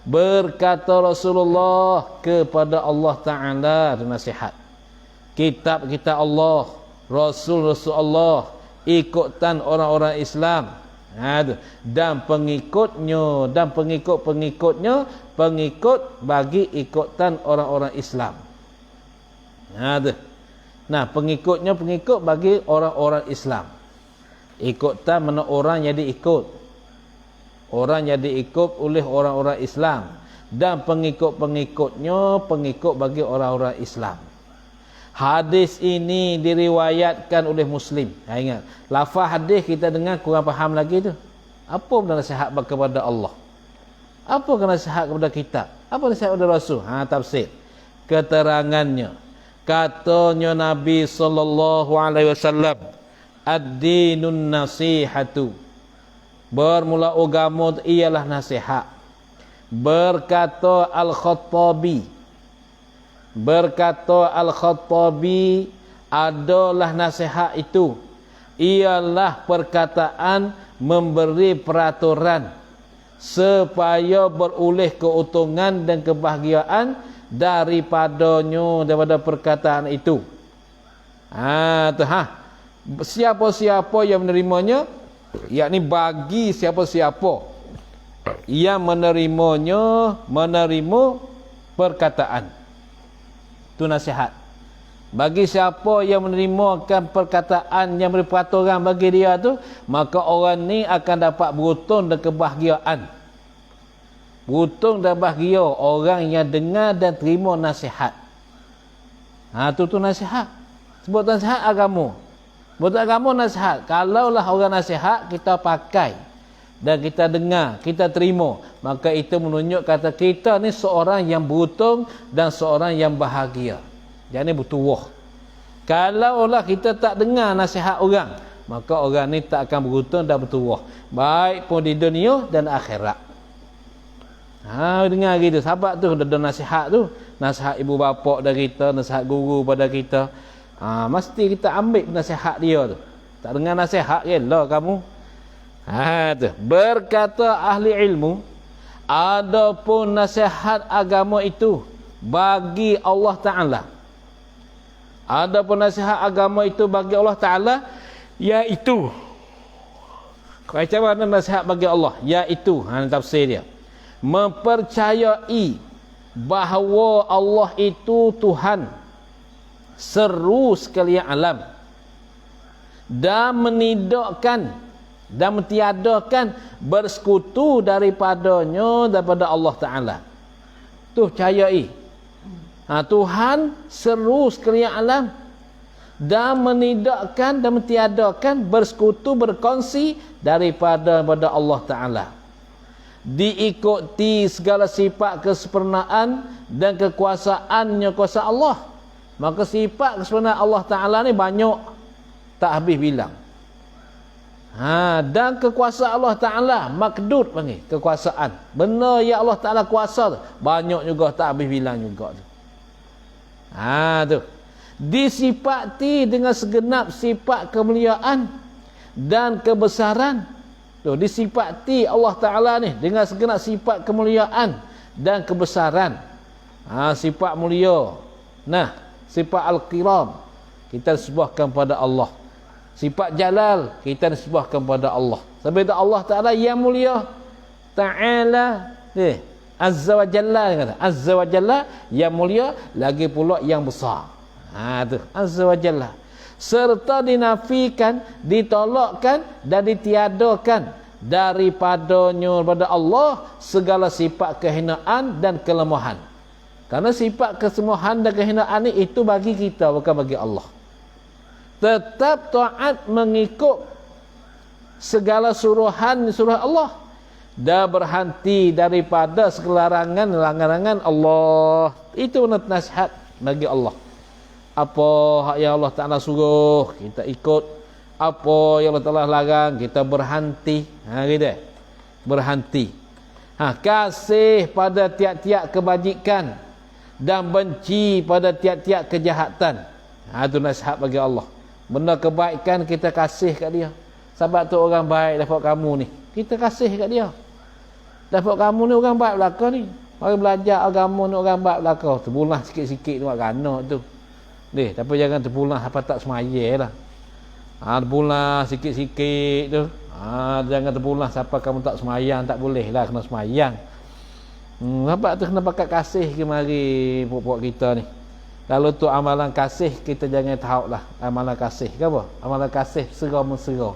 Berkata Rasulullah, kepada Allah Ta'ala nasihat. kitab-kitab Allah, Rasul-Rasul Allah, ikutan orang-orang Islam. Dan pengikutnya dan pengikut-pengikutnya pengikut bagi ikutan orang-orang Islam. Nah, pengikutnya pengikut bagi orang-orang Islam. Ikutan mana orang jadi ikut. Orang jadi ikut oleh orang-orang Islam. Dan pengikut-pengikutnya pengikut bagi orang-orang Islam. Hadis ini diriwayatkan oleh Muslim. Ingat, lafaz hadis kita dengar kurang faham lagi tu. Apa benar nasihat kepada Allah? Apa kena nasihat kepada kitab? Apa nasihat kepada Rasul? Tafsir. Keterangannya. Katanya Nabi SAW, ad-dinun nasihatu. Bermula agama ialah nasihat. Berkata Al-Khattabi adalah nasihat itu ialah perkataan memberi peraturan supaya beroleh keuntungan dan kebahagiaan daripada perkataan itu. Siapa-siapa yang menerimanya, yakni bagi siapa-siapa yang menerimanya, menerima perkataan itu nasihat. Bagi siapa yang menerimakan perkataan yang beri peraturan bagi dia tu, maka orang ni akan dapat beruntung dan kebahagiaan. Beruntung dan bahagia orang yang dengar dan terima nasihat. Tu nasihat. Sebut nasihat agama. Sebut agama nasihat. Kalaulah orang nasihat kita pakai dan kita dengar, kita terima, maka itu menunjuk kata kita ni seorang yang beruntung dan seorang yang bahagia. Jadi bertuah. Kalaulah kita tak dengar nasihat orang, maka orang ni tak akan beruntung dan bertuah, baik pun di dunia dan akhirat. Dengar gitu. Sahabat tu ada nasihat tu, nasihat ibu bapa dari kita, nasihat guru pada kita. Mesti kita ambil nasihat dia tu. Tak dengar nasihat lah kamu. Berkata ahli ilmu, adapun nasihat agama itu bagi Allah Ta'ala. Adapun nasihat agama itu bagi Allah Ta'ala, iaitu, macam mana nasihat bagi Allah? Iaitu, tafsir dia, mempercayai bahawa Allah itu Tuhan seru sekalian alam, dan menidakkan dan mentiadakan bersekutu daripadanya daripada Allah Ta'ala. Tu percayai. Tuhan seru sekalian alam dan menidakkan dan mentiadakan bersekutu berkongsi daripada Allah Ta'ala. Diikuti segala sifat kesempurnaan dan kekuasaannya kuasa Allah. Maka sifat kesempurnaan Allah Ta'ala ni banyak, tak habis bilang. Dan kekuasaan Allah Ta'ala makdud panggil kekuasaan. Benar ya Allah Ta'ala kuasa tu, banyak juga, tak habis bilang juga tu. Tu disifati dengan segenap sifat kemuliaan dan kebesaran. Tu disifati Allah Ta'ala ni dengan segenap sifat kemuliaan dan kebesaran. Sifat mulia. Sifat al-kiram kita sebutkan pada Allah. Sifat jalal kita nisbahkan kepada Allah. Sebab itu Allah Ta'ala yang mulia, Ta'ala Azza wa Jalla, kata Azza wa Jalla yang mulia, lagi pula yang besar. Tu Azza wa Jalla. Serta dinafikan, ditolakkan dan ditiadakan daripadanya pada Allah segala sifat kehinaan dan kelemahan. Karena sifat kesemuhan dan kehinaan ni itu bagi kita, bukan bagi Allah. Tetap taat mengikut segala suruhan Allah dan berhenti daripada segala larangan Allah. Itu nasihat bagi Allah. Apa yang Allah Ta'ala suruh kita ikut, apa yang Allah Ta'ala larang kita berhenti. Gitu. Berhenti. Kasih pada tiap-tiap kebajikan dan benci pada tiap-tiap kejahatan. Itu nasihat bagi Allah. Benda kebaikan kita kasih kat dia. Sebab tu orang baik dapat kamu ni, kita kasih kat dia. Dapat kamu ni orang baik belaka ni. Orang belajar agama ni orang baik belaka. Terbulah sikit-sikit tu kat anak tu. Tapi jangan terpulang apa tak semayang lah. Terpulang sikit-sikit tu. Jangan terpulang siapa kamu tak semayang, tak boleh lah kena semayang. Sebab tu kena pakat kasih ke mari puak-puak kita ni. Kalau tu amalan kasih, kita jangan tahu lah amalan kasih ke apa? Amalan kasih mesra,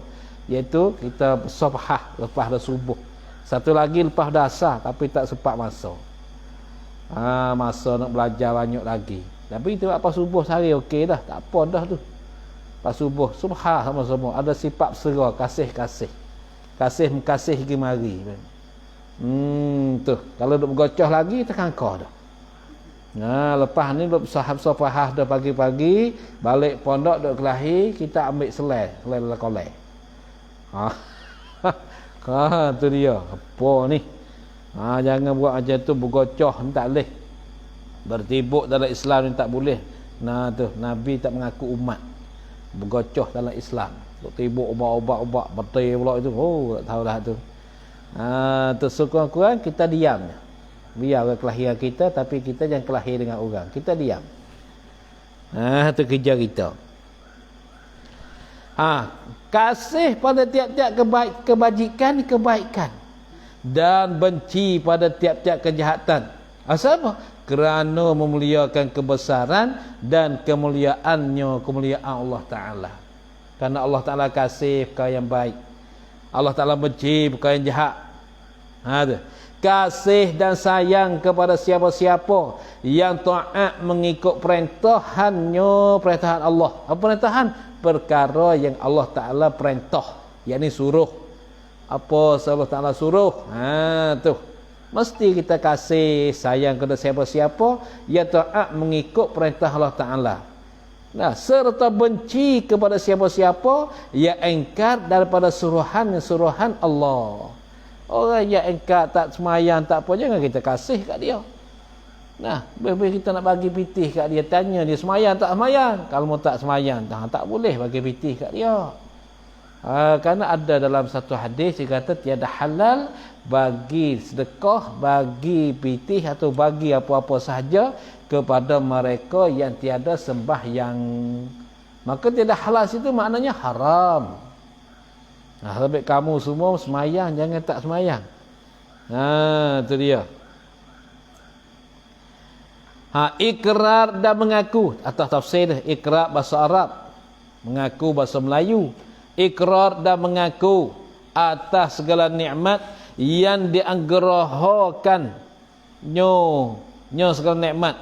iaitu kita bersabhah lepas dah subuh. Satu lagi lepas dah asar tapi tak sempat masa. Masa nak belajar banyak lagi. Tapi itu apa subuh sehari okey dah, tak apa dah tu. Pas subuh subhah sama-sama, ada sifat bersera, kasih-kasih. Kasih mengkasih pergi mari. Tu, kalau duk bergocoh lagi tekan kau dah. Lepas ni duk sahab-safahah dah pagi-pagi, balik pondok duk kelahi, kita ambil selai kolai. Tu dia. Apa ni? Jangan buat macam tu bergocoh ni tak boleh. Bertibuk dalam Islam ni tak boleh. Tu Nabi tak mengaku umat. Bergocoh dalam Islam. Bertibuk ubat-ubat betul pula itu. Tak tahu dah tu. Tu sekurang-kurang kita diam. Biar kelahiran kita tapi kita jangan kelahir dengan orang. Kita diam. Tu kerja kita. Kasih pada tiap-tiap kebaikan dan benci pada tiap-tiap kejahatan. Asal apa? Kerana memuliakan kebesaran dan kemuliaan Allah Ta'ala. Kerana Allah Ta'ala kasih perkara yang baik, Allah Ta'ala benci perkara yang jahat. Kasih dan sayang kepada siapa-siapa yang taat mengikut perintahan Allah. Apa perintahan? Perkara yang Allah Ta'ala perintah, yakni suruh. Apa Allah Ta'ala suruh? Tu mesti kita kasih sayang kepada siapa-siapa yang taat mengikut perintah Allah Ta'ala. Serta benci kepada siapa-siapa yang engkar daripada suruhan Allah. Orang yang engkar tak semayang tak apa, jangan kita kasih kat dia. Bila kita nak bagi pitih kat dia, tanya dia semayang tak semayang. Kalau mau tak semayang, tak boleh bagi pitih kat dia. Kerana ada dalam satu hadis dia kata tiada halal bagi sedekah, bagi pitih atau bagi apa-apa sahaja kepada mereka yang tiada sembahyang. Maka tiada halal situ maknanya haram. Lebih kamu semua semayang, jangan tak semayang. Itu dia. Ikrar dan mengaku. Atas tafsir ikrar bahasa Arab, mengaku bahasa Melayu. Ikrar dan mengaku atas segala nikmat yang dianggerahakan segala nikmat.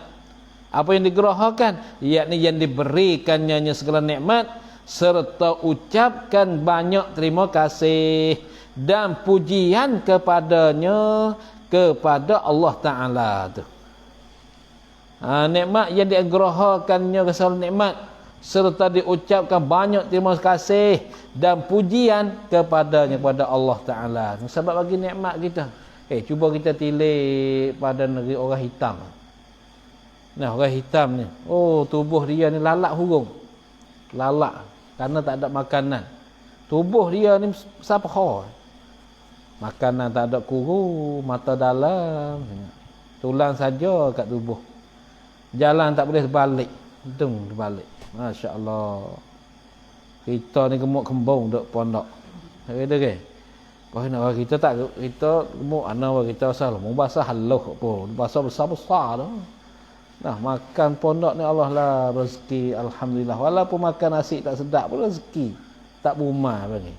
Apa yang digerahakan? Yakni yang diberikannya segala nikmat, serta ucapkan banyak terima kasih dan pujian kepadanya, kepada Allah Ta'ala tu. Nikmat yang dianggerahakannya segala nikmat, serta diucapkan banyak terima kasih dan pujian kepadanya, kepada Allah Ta'ala. Sebab bagi nikmat kita. Cuba kita tilik pada negeri orang hitam. Orang hitam ni, tubuh dia ni lalak hurung. Lalak kerana tak ada makanan. Tubuh dia ni sapah. Makanan tak ada kuru, mata dalam, tulang saja kat tubuh. Jalan tak boleh terbalik. Terbalik. Masya Allah. Kita ni gemuk kembung duk pondok. Kata ke? Orang kita tak, kita gemuk anak kita asal mau basah haluh apa. Basah besar-besar dah. Makan pondok ni Allah lah rezeki, alhamdulillah. Walaupun makan nasi tak sedap pun rezeki. Tak berumah bagi.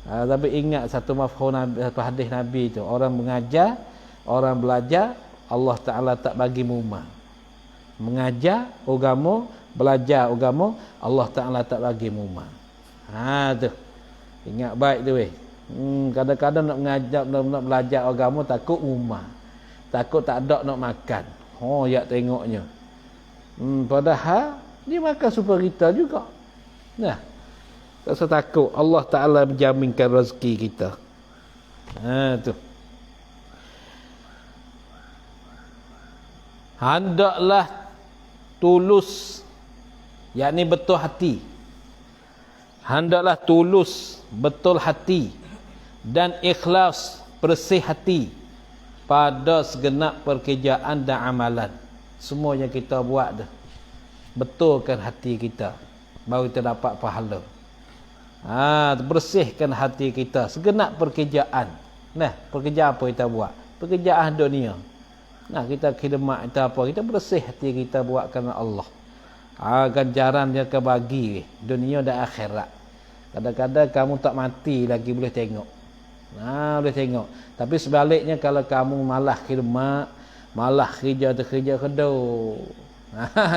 Tapi ingat satu mafhum Nabi, satu hadis Nabi tu, orang mengajar, orang belajar, Allah Ta'ala tak bagi rumah. Mengajar agama, belajar agama, Allah Ta'ala tak bagi rumah. Tu. Ingat baik tu weh. Kadang-kadang nak mengajar, nak belajar agama takut rumah. Takut tak ada nak makan. Ya tengoknya. Padahal dia makan super kita juga. Tak usah takut. Allah Ta'ala menjaminkan rezeki kita. Tu. Hendaklah tulus, yakni betul hati. Hendaklah tulus, betul hati dan ikhlas, bersih hati pada segenap pekerjaan dan amalan. Semua yang kita buat dah. betulkan hati kita, baru kita dapat pahala. Bersihkan hati kita segenap pekerjaan. Nah, pekerjaan apa kita buat? Pekerjaan dunia. Nah, kita khidmat kita apa? Kita bersih hati kita buat kerana Allah. Ganjaran dia akan bagi dunia dan akhirat. Kadang-kadang kamu tak mati lagi boleh tengok. Boleh tengok. Tapi sebaliknya kalau kamu malah khidmat, malah kerja kedua.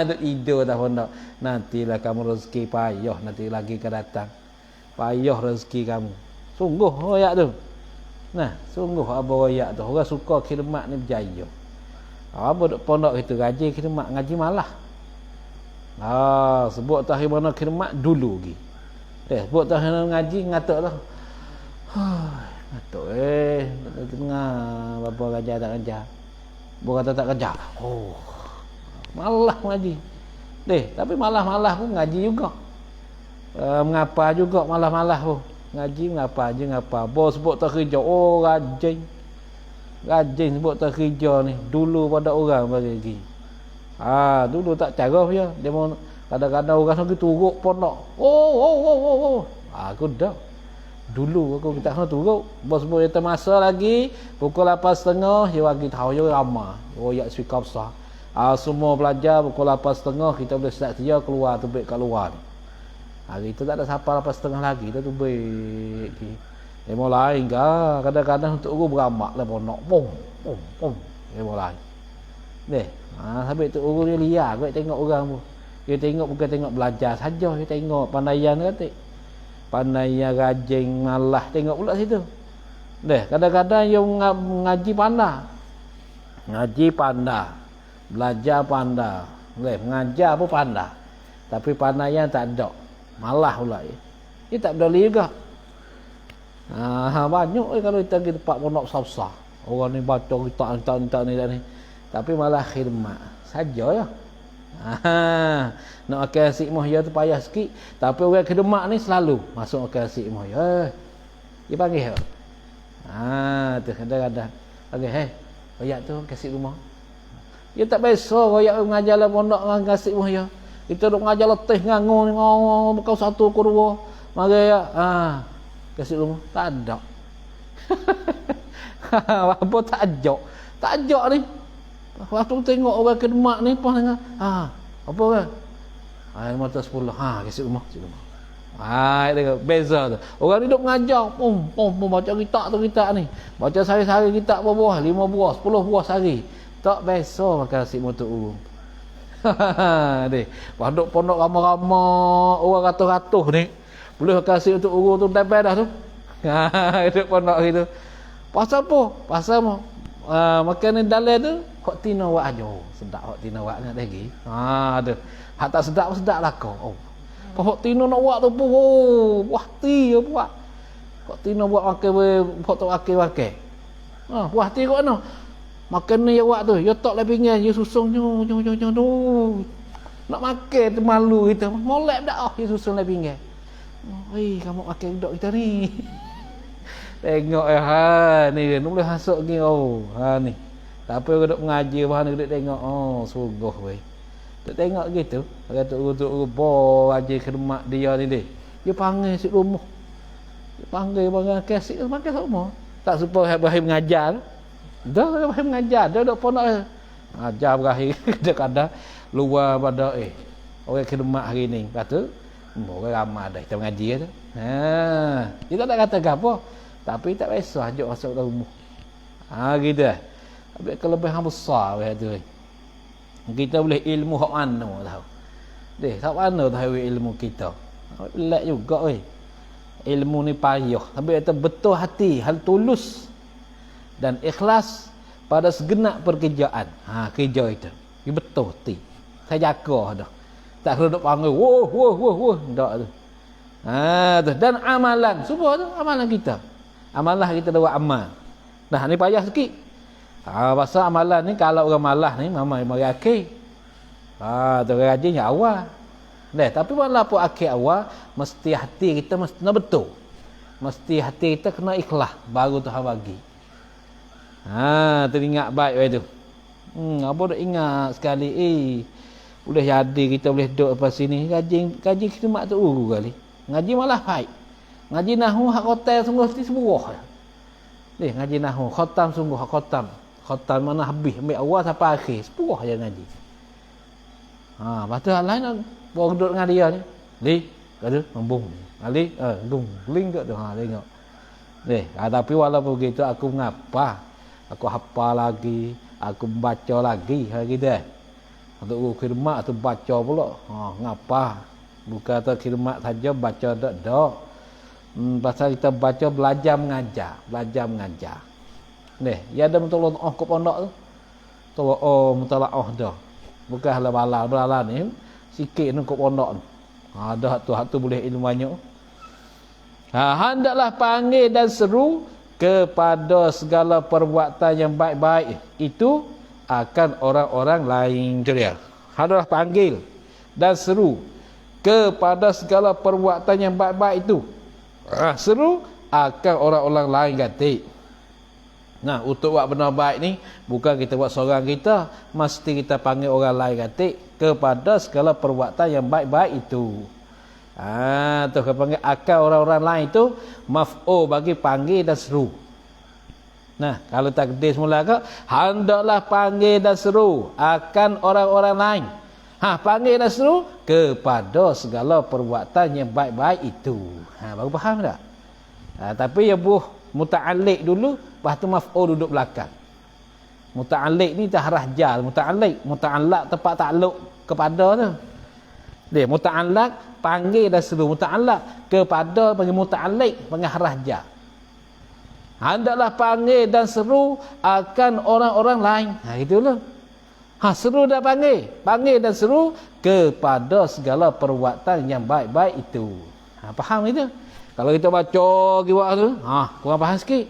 Duk tidur dah pondok. Nantilah kamu rezeki payah nanti lagi ke datang. Payah rezeki kamu. Sungguh royak tu. Nah, sungguh apa royak tu. Orang suka khidmat ni berjaya. Apa duk pondok itu gaji khidmat, ngaji malah. Sebut tahi mana khidmat dulu lagi. Sebut tahi ngaji ngatuk lah. Ngatuk tengah bapa kerja tak kerja. Bukan tak kerja. Malah ngaji. Tapi malah-malah pun ngaji juga. Mengapa juga malah-malah pun. Ngaji mengapa je ngapa. Bos sebut tak kerja. Rajin. Rajin sebut tak kerja ni. Dulu pada orang bagi. Dulu tak cara dia. Dia mau kadang-kadang orang lagi turuk pondok. Aku dah. Dulu aku tak kena turuk. Bos sebut dia masa lagi pukul 8.30 dia bagi tahu dia ramai. Royak speaker besar. Semua pelajar pukul 8.30 kita boleh start dia keluar tubik kat luar. Hari tu tak ada siapa 8.30 lagi dah tubik. Dia mau lain ke? Kadang-kadang untuk guru beramak lah pondok. Pum. Dia mau lain. Sampai tu guru dia liar kau tengok orang pun. Dia tengok bukan tengok belajar saja, dia tengok pandaian kata. Pandaian rajin malah tengok pula situ. Kadang-kadang yang ngaji pandai. Ngaji pandai. Belajar pandai. Mengajar pun pandai. Tapi pandaian tak ada. Malah pula. Dia tak peduli juga. Banyak kalau kita pergi tempat pondok besar-besar. Orang ni baca kita ni. Tapi malah khidmat saja ya. Nak akan asyik muhya tu payah sikit. Tapi orang khidmat ni selalu masuk akan asyik muhya. Dia panggil. Tu kadang-kadang. Panggil, royak tu kasih rumah. Dia tak biasa royak mengajar dalam pondok dengan asyik muhya. Kita duk mengajar letih ngangung bukan satu ke dua. Mari ya. Kasih rumah. Tak ada. Apa tak ajak? Tak ajak ni. Waktu tengok orang khidmat ni apa dengar? Apa orang? Mata 10. Kasih rumah. Tengok beza tu. Orang ni duk mengajar, pum baca kitab ni. Baca sehari-hari kitab berapa buah? 5 buah, 10 buah sehari. Tak biasa makan nasi motor urung. Pondok ramai-ramai orang ratus-ratus ni. Boleh makan nasi untuk urung tu dapat dah tu. Duk pondok gitu. Pasal apa? Pasal makanan dalam tu hak tina wak aja. Sedap hak tina wak nak lagi. Ada. Hak tak sedap lah kau. Hak tina nak buat tu pun buah ti je buat. Hak tina buat makan hak tak makan. Buah ti kat mana? Makan ni awak tu, ya tak lah pinggan, ya susung tu. Nak makan tu malu kita. Molek dak ya susung lah pinggan. Kamu makan dok kita ni. Tengok ni boleh hasuk ni ni. Tapi orang duk mengaji bahan duk tengok sungguh weh. Duk tengok gitu. Kata untuk bo aja khidmat dia ni dia. Dia panggil si rumah. Dia panggil barang kasih makan semua. Tak supaya Ibrahim mengajar. Dah Ibrahim mengajar, dia duk pondok. Ajar Ibrahim kadang-kadang luar pada orang khidmat hari ni. Kata orang ramai dah kita mengaji tu. Kita tak kata apa. Tapi tak biasa ajak masuk dalam rumah. Gitu lah. Tapi kelebihan besar tu. Kita boleh ilmu hak mana tahu. Hak mana tahu ilmu kita. Pelik juga ilmu ni payah. Tapi kita betul hati, hal tulus dan ikhlas pada segenap pekerjaan. Kerja itu. Dia betul hati. Saya jaga dah. Tak kena duk panggil wah. Tak tu. Dan amalan, semua tu amalan kita. Amalah kita dah buat amal. Ni payah sikit. Pasal amalan ni kalau orang malah ni memang mari akhir. Tu rajinnya awal. Tapi malah apa akhir awal mesti hati kita mesti betul. Mesti hati kita kena ikhlas baru Tuhan bagi. Teringat baik tu. Apa dah ingat sekali Boleh jadi kita boleh duduk lepas sini. Gaji khidmat tu uru kali. Ngaji malah baik. Ngaji nahu hak hotel sungguh ti sebuah. Ngaji nahu. Khatam sungguh hak khatam. Khatam mana habis. Ambil awal sampai akhir. Sebuah je ngaji. Lepas tu hal lain. Bawa duduk dengan dia ni. Kata membung. Dung. Ling kat tu. Tengok. Tapi walaupun begitu aku mengapa. Aku hafal lagi. Aku baca lagi. Gitu. Untuk khidmat tu baca pula. Ngapa? Bukan tu khidmat saja baca tak. Pasal kita baca belajar mengajar. Ya ada mentolak ke pondok tu. Mentolak dah. Bukan bala ni sikit ni ke pondok tu. Dah tu boleh ilmu banyak. Hendaklah panggil dan seru kepada segala perbuatan yang baik-baik itu akan orang-orang lain. Itu dia. Hendaklah panggil dan seru kepada segala perbuatan yang baik-baik itu. Seru akan orang-orang lain kata. Untuk buat benda baik ni bukan kita buat seorang kita, mesti kita panggil orang lain kata kepada segala perbuatan yang baik-baik itu. Tu kita panggil akan orang-orang lain itu maf'ul bagi panggil dan seru. Kalau takdir semula ke, hendaklah panggil dan seru akan orang-orang lain. Panggil dan seru kepada segala perbuatan yang baik-baik itu. Baru faham tak? Tapi ya buh muta'alliq dulu, lepas tu maf'ul duduk belakang. Muta'alliq ni tahrah jar, muta'allaq tempat takluk kepada tu. Muta'allaq panggil dan seru, muta'allaq kepada panggil muta'alliq, panggil harah jar. Hendaklah panggil dan seru akan orang-orang lain. Itulah. Seru dah panggil dan seru kepada segala perbuatan yang baik-baik itu. Faham itu? Kalau kita baca kiwak tu, kurang faham sikit.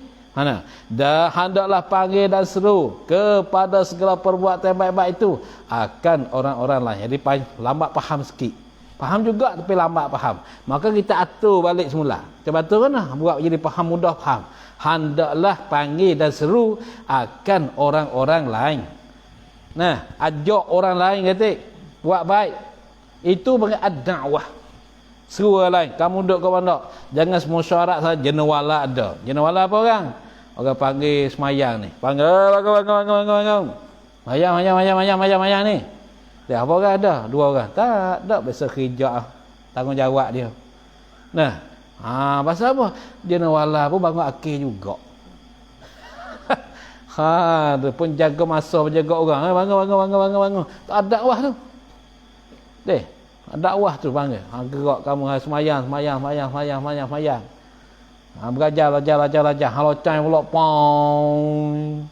Dah hendaklah panggil dan seru kepada segala perbuatan yang baik-baik itu akan orang-orang lain. Jadi lambat faham sikit. Faham juga tapi lambat faham. Maka kita atur balik semula. Kita atur kan? Buat jadi faham, mudah faham. Hendaklah panggil dan seru akan orang-orang lain. Ajak orang lain kata buat baik. Itu panggil ad-da'wah. Seru orang lain. Kamu duduk ke pondok, jangan semua syarat saja. Jenawala ada. Jenawala apa orang? Orang panggil semayang ni. Panggil bangun. Mayang ni. Dia apa orang ada? Dua orang. Tak biasa kerja tanggungjawab dia. Pasal apa? Jenawala pun bangun akhir juga. Dia pun jaga masa, jaga orang. Bangun. Tak ada dakwah tu. Dakwah tu panggil. Gerak kamu semayang. Belajar. Halocai pula pong.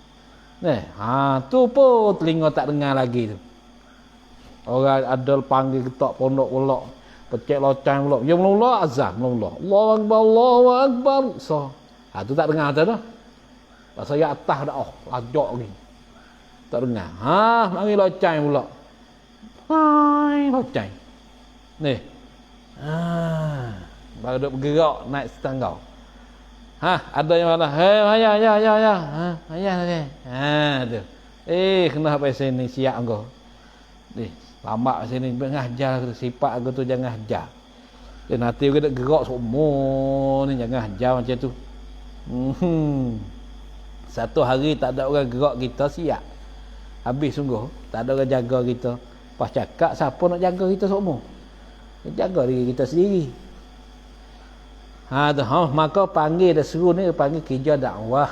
Tu pun telinga tak dengar lagi tu. Orang ada panggil ketok pondok pula. Pecek locai pula. Ya mula azan. Allahu Akbar. Tu tak dengar tu dah. Pasal ya atas dah. Lajak lagi. Tak dengar. Mari locai pula. Locai. Baru duk bergerak naik setangga. Ada yang mana? Tu. Kena sampai sini siap engkau. Lambat sini ngajar sifat aku tu jangan hajar. Nanti kita gerak semua ni jangan hajar macam tu. Satu hari tak ada orang gerak kita siap. Habis sungguh, tak ada orang jaga kita. Pas cakap siapa nak jaga kita semua? Jaga diri kita sendiri. Maka panggil dan seru ni panggil kerja dakwah.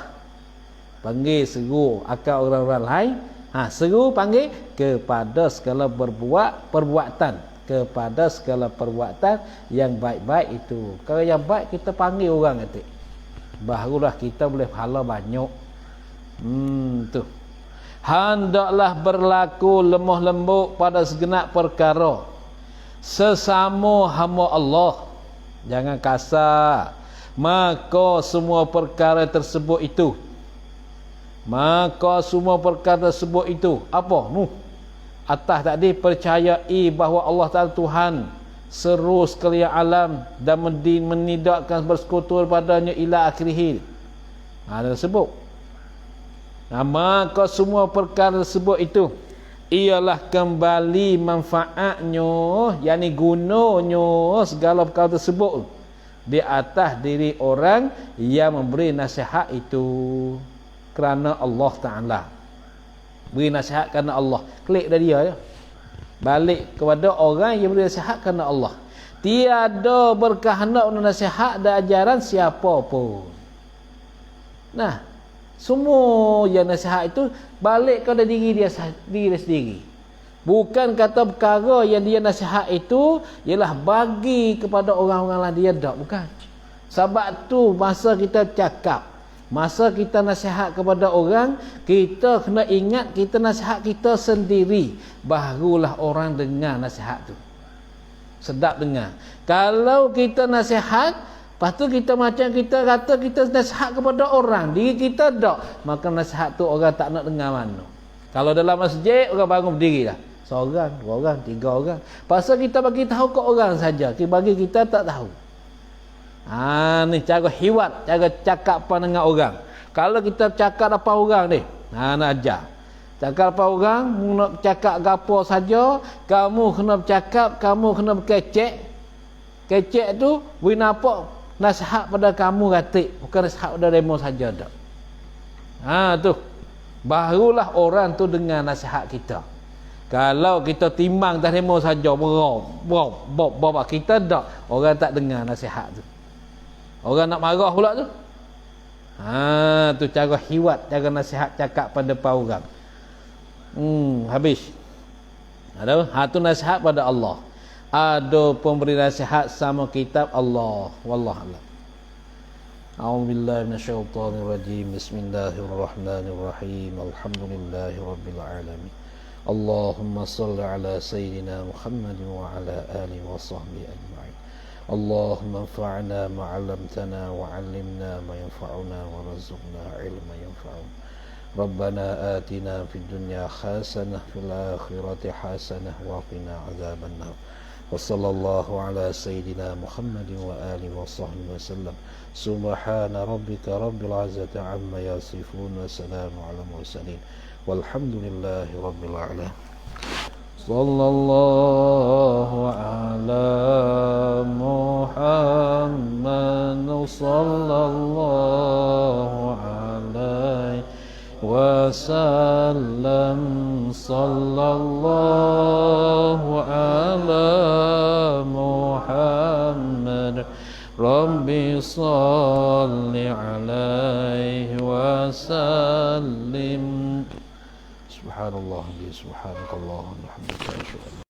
Panggil seru akan orang-orang lain. Seru panggil kepada segala perbuatan. Kepada segala perbuatan yang baik-baik itu. Kalau yang baik kita panggil orang kata. Barulah kita boleh pahala banyak. Tu. Hendaklah berlaku lemah lembut pada segenap perkara. Sesama hamba Allah. Jangan kasar. Maka semua perkara tersebut itu. Apa? Atas tadi percayai bahawa Allah Ta'ala Tuhan seru sekalian alam dan menidakkan bersekutu padanya ila akhirih. Ada sebut. Maka semua perkara tersebut itu ialah kembali manfaatnya, yakni gunanya segala perkara tersebut di atas diri orang yang memberi nasihat itu kerana Allah Ta'ala. Beri nasihat kerana Allah, klik dari dia ya. Balik kepada orang yang beri nasihat kerana Allah. Tiada berkehendak nasihat dan ajaran siapa pun. Nah, semua yang nasihat itu balik kepada diri dia sendiri. Bukan kata perkara yang dia nasihat itu ialah bagi kepada orang-orang lain, dia tak, bukan. Sebab tu masa kita cakap, masa kita nasihat kepada orang, kita kena ingat kita nasihat kita sendiri, barulah orang dengar nasihat tu. Sedap dengar. Kalau kita nasihat, lepas tu kita macam kita kata kita nasihat kepada orang, diri kita tak, maka nasihat tu orang tak nak dengar mana. Kalau dalam masjid, orang bangun berdiri lah. Seorang, dua orang, tiga orang. Pasal kita bagi tahu ke orang saja, bagi kita tak tahu. Ni cara hiwat, cara cakap apa dengan orang. Kalau kita cakap apa orang ni, nak ajar. Cakap apa orang, nak cakap apa saja, kamu kena bercakap, kamu kena berkecek. Kecek tu, boleh nampak nasihat pada kamu ratik, bukan nasihat pada demo saja tak. Tu. Barulah orang tu dengar nasihat kita. Kalau kita timbang tak demo saja, bob, kita tak, orang tak dengar nasihat tu. Orang nak marah pula tu. Tu cara hiwat, cara nasihat cakap pada orang. Habis. Ada tu nasihat pada Allah. Ada pemberi nasihat sama kitab Allah. Wallahu a'lam. A'udzubillahi minasyaitonir rajim. Bismillahirrahmanirrahim. Alhamdulillahirabbil alamin. Allahumma shalli ala sayyidina Muhammad wa ala alihi wa sahbihi ajma'in. Allahumma anfa'na ma 'allamtana wa 'allimna ma yanfa'una warzuqna 'ilman yanfa'una. Rabbana atina fid dunya hasanah fil akhirati hasanah wa qina adzabannar. Wa sallallahu ala sayyidina Muhammadin wa alihi wa sahbihi wasallam. Subhana rabbika rabbil 'izzati 'amma yasifun wa salamun 'alal mursalin. Walhamdulillahi rabbil 'alamin. Sallallahu ala Muhammad sallallahu alaihi wasallam. Sallallahu ala Muhammad Rabbi salli alaihi wasallim. Subhanallah, subhanakallah, alhamdulillah.